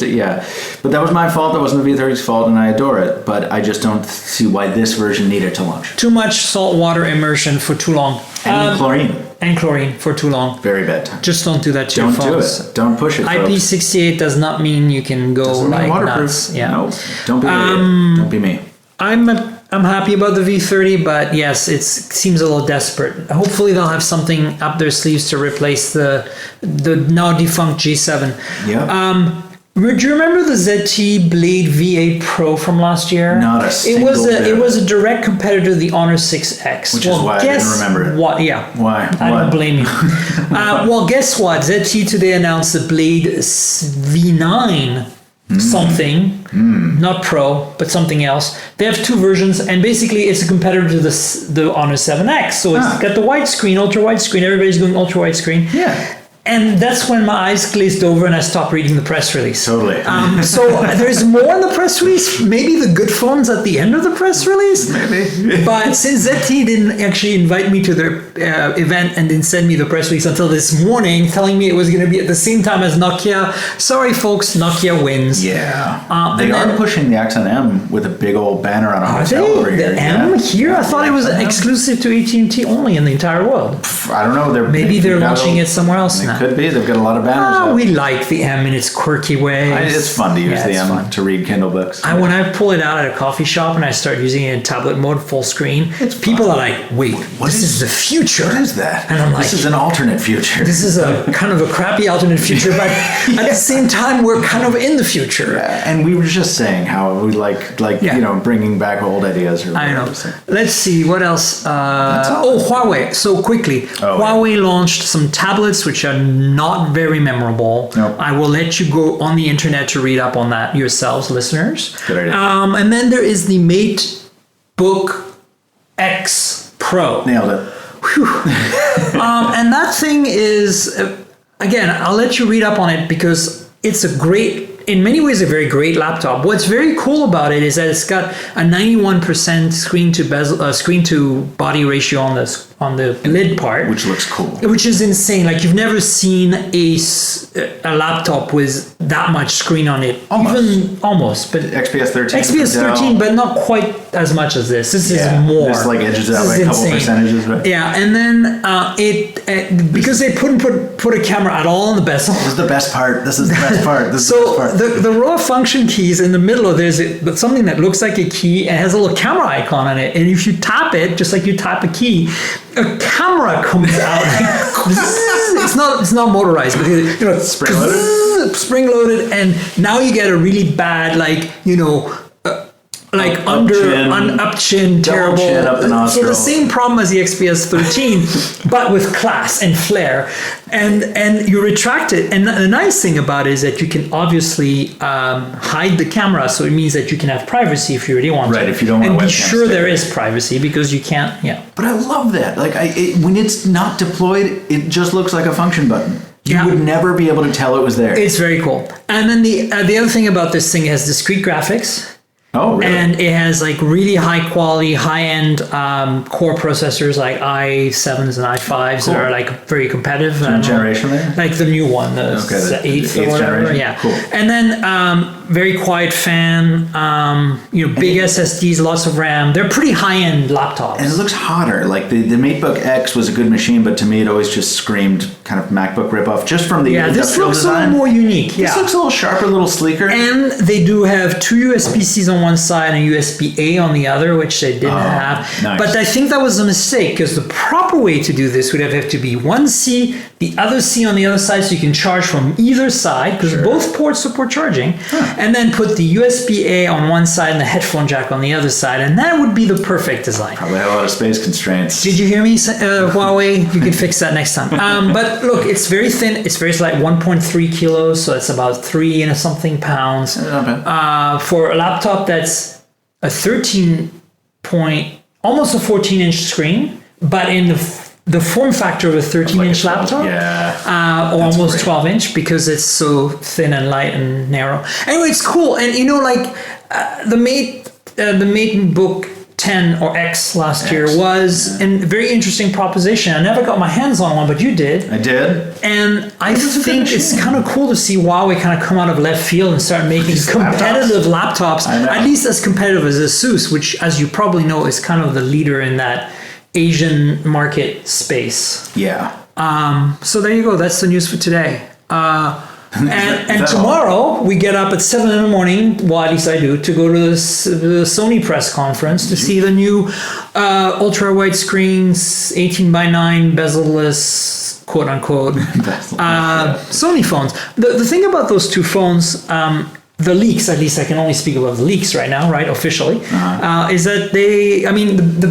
S3: But that was my fault. That wasn't the V30's fault, and I adore it. But I just don't see why this version needed to launch.
S2: Too much salt water immersion for too long.
S3: And chlorine.
S2: And chlorine for too long.
S3: Very bad time.
S2: Just don't do that to your
S3: Don't do
S2: phones.
S3: it. Don't push it, folks.
S2: IP68 does not mean you can go
S3: Doesn't mean
S2: like
S3: waterproof.
S2: nuts. Yeah.
S3: No, don't be me. Don't be me.
S2: I'm happy about the V30, but yes, it seems a little desperate. Hopefully they'll have something up their sleeves to replace the now defunct G7.
S3: Yeah.
S2: Do you remember the ZT Blade V8 Pro from last year?
S3: Not a single bit.
S2: It was a direct competitor to the Honor 6X.
S3: Which is why I didn't remember it.
S2: What? Yeah.
S3: Why?
S2: I
S3: What?
S2: don't blame you. Well, guess what? ZT today announced the Blade V9 something, not Pro, but something else. They have two versions, and basically it's a competitor to the Honor 7X. So it's got the widescreen, ultra widescreen. Everybody's going ultra widescreen.
S3: Yeah.
S2: And that's when my eyes glazed over and I stopped reading the press release.
S3: Totally.
S2: So there's more in the press release. Maybe the good phones at the end of the press release.
S3: Maybe.
S2: But since ZT didn't actually invite me to their event and didn't send me the press release until this morning, telling me it was going to be at the same time as Nokia, sorry folks, Nokia wins.
S3: Yeah. They are pushing the Axon M with a big old banner on a hotel over here.
S2: The M here? I thought it was exclusive to AT&T only in the entire world.
S3: I don't know.
S2: Maybe they're launching it somewhere else now.
S3: Could be. They've got a lot of banners up.
S2: We like the M in its quirky way.
S3: It's fun to use the M to read Kindle books.
S2: When I pull it out at a coffee shop and I start using it in tablet mode, full screen, people are like, wait, this is the future.
S3: What is that?
S2: And I'm like,
S3: this is an alternate future.
S2: This is a kind of a crappy alternate future, but at the same time, we're kind of in the future.
S3: Yeah, and we were just saying how we like bringing back old ideas. Or
S2: I know. Let's see, what else?
S3: all.
S2: Huawei. So quickly, Huawei launched some tablets which are not very memorable.
S3: Nope.
S2: I will let you go on the internet to read up on that yourselves, listeners.
S3: Good idea.
S2: And then there is the MateBook X Pro.
S3: Nailed it.
S2: And that thing is, again, I'll let you read up on it because it's in many ways, a very great laptop. What's very cool about it is that it's got a 91% screen to body ratio on the lid part,
S3: Which looks cool.
S2: which is insane. Like, you've never seen a laptop with that much screen on it. Almost, but
S3: XPS 13.
S2: XPS 13, but not quite as much as this. This is more.
S3: This like edges out by a couple percentages, right?
S2: Yeah, and then because they couldn't put a camera at all in the bezel.
S3: This is the best part. This is the best part.
S2: The raw function keys in the middle of there's something that looks like a key and has a little camera icon on it, and if you tap it, just like you tap a key, a camera comes out. It's not motorized, but spring loaded, and now you get a really bad up chin, terrible.
S3: Chin up the nostril.
S2: So the same problem as the XPS 13, but with class and flair. And you retract it. And the nice thing about it is that you can obviously hide the camera, so it means that you can have privacy if you really want to.
S3: Right, if you don't want
S2: to.
S3: to.
S2: And be sure there is privacy because you can't. Yeah.
S3: But I love that. Like when it's not deployed, it just looks like a function button. You would never be able to tell it was there.
S2: It's very cool. And then the other thing about this thing has discrete graphics.
S3: Oh, really?
S2: And it has like really high quality, high end core processors like i7s and i5s that are like very competitive.
S3: What generation there?
S2: Like the new one, the eighth or whatever.
S3: Generation?
S2: Yeah.
S3: Cool.
S2: And then very quiet fan, big SSDs, lots of RAM. They're pretty high end laptops.
S3: And it looks hotter. Like the MateBook X was a good machine, but to me it always just screamed kind of MacBook ripoff just from the
S2: this looks
S3: design.
S2: a little more unique.
S3: This looks a little sharper, a little sleeker.
S2: And they do have two USB-Cs on one side and USB-A on the other, which they didn't have.
S3: Nice.
S2: But I think that was a mistake because the proper way to do this would have to be one C, the other C on the other side, so you can charge from either side because both ports support charging. And then put the USB-A on one side and the headphone jack on the other side, and that would be the perfect design.
S3: Probably have a lot of space constraints.
S2: Did you hear me, Huawei? You can fix that next time. But look, it's very thin. It's very light, 1.3 kilos, so it's about 3 and something pounds. For a laptop that's a 13 almost a 14-inch screen, but in the form factor of a 13-inch laptop, or almost 12-inch because it's so thin and light and narrow. Anyway, it's cool, and the MateBook 10 or X last year was a very interesting proposition. I never got my hands on one, but you did.
S3: I did.
S2: And I think it's kind of cool to see Huawei kind of come out of left field and start making competitive laptops, at least as competitive as Asus, which, as you probably know, is kind of the leader in that Asian market space.
S3: Yeah.
S2: So there you go. That's the news for today. And tomorrow we get up at 7 in the morning, well, at least I do, to go to the Sony press conference to see the new ultra wide screens, 18:9 bezel-less, quote unquote, Sony phones. The thing about those two phones, the leaks, at least I can only speak about the leaks right now, right, officially, is that the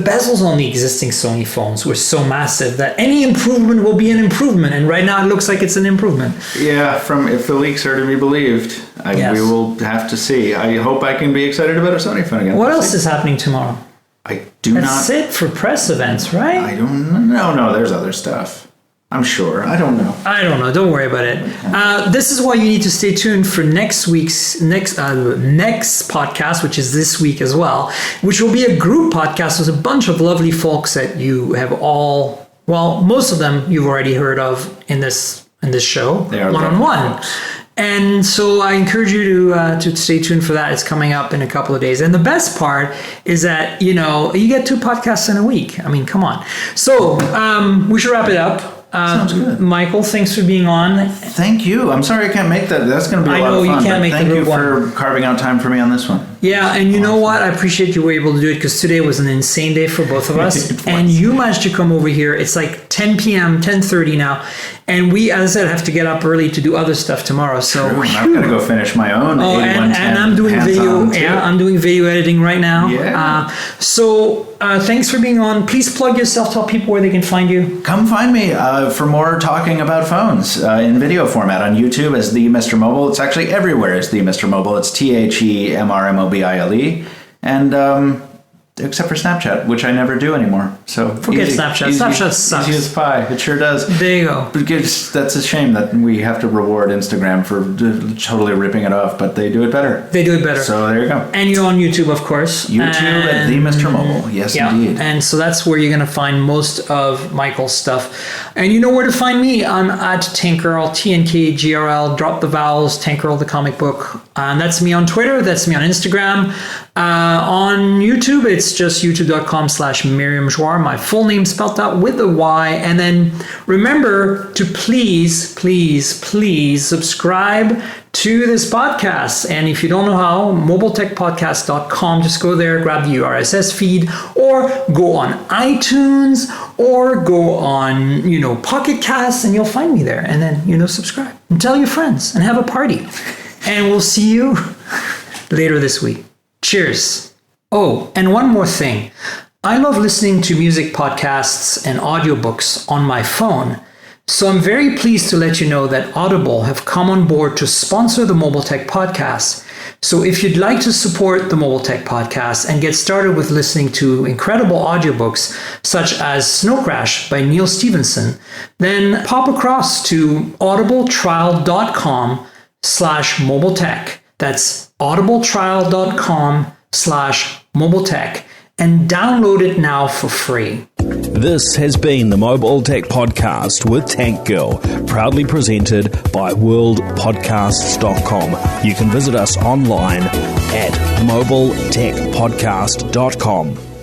S2: bezels on the existing Sony phones were so massive that any improvement will be an improvement, and right now it looks like it's an improvement.
S3: Yeah, if the leaks are to be believed, we will have to see. I hope I can be excited about a Sony phone again.
S2: What else is happening tomorrow? That's it for press events, right?
S3: I don't know. No, there's other stuff. I'm sure. I don't know.
S2: Don't worry about it. This is why you need to stay tuned for next podcast, which is this week as well, which will be a group podcast with a bunch of lovely folks that you have most of them you've already heard of in this show, one-on-one. And so I encourage you to stay tuned for that. It's coming up in a couple of days. And the best part is that, you get 2 podcasts in a week. I mean, come on. So we should wrap it up.
S3: Sounds good.
S2: Michael, thanks for being on.
S3: Thank you. I'm sorry I can't make that. That's going to be a lot of fun.
S2: I know you can't make the group one.
S3: Thank you for carving out time for me on this one.
S2: Yeah, and you know what? I appreciate you were able to do it because today was an insane day for both of us. And you managed to come over here. It's like 10 p.m., 10:30 now. And we, as I said, have to get up early to do other stuff tomorrow. So
S3: I've got to go finish my own.
S2: And I'm doing video. Yeah, I'm doing video editing right now.
S3: Yeah.
S2: Thanks for being on. Please plug yourself. Tell people where they can find you.
S3: Come find me for more talking about phones in video format on YouTube as The Mr. Mobile. It's actually everywhere as The Mr. Mobile. It's TheMrMobile. And except for Snapchat, which I never do anymore. So
S2: forget Snapchat. Snapchat sucks.
S3: Easy as pie. It sure does.
S2: There you go.
S3: That's a shame that we have to reward Instagram for totally ripping it off, but they do it better. So there you go.
S2: And you're on YouTube, of course.
S3: YouTube at The Mr. Mobile. Yes, indeed.
S2: And so that's where you're going to find most of Michael's stuff. And you know where to find me. I'm at Tankerl, TNKGRL, drop the vowels, Tankerl the comic book. And that's me on Twitter. That's me on Instagram. On YouTube, it's just youtube.com/Miriam Jouar, my full name spelled out with a Y. And then remember to please subscribe to this podcast. And if you don't know how, mobiletechpodcast.com, just go there, grab the RSS feed, or go on iTunes, or go on, Pocket Casts, and you'll find me there. And then, subscribe and tell your friends and have a party. And we'll see you later this week. Cheers. Oh, and one more thing. I love listening to music podcasts and audiobooks on my phone. So I'm very pleased to let you know that Audible have come on board to sponsor the Mobile Tech Podcast. So if you'd like to support the Mobile Tech Podcast and get started with listening to incredible audiobooks such as Snow Crash by Neil Stevenson, then pop across to audibletrial.com/mobiletech. That's audibletrial.com/mobiletech. mobiletech and download it now for free.
S1: This has been the Mobile Tech Podcast with Tank Girl, proudly presented by worldpodcasts.com. You can visit us online at mobiletechpodcast.com.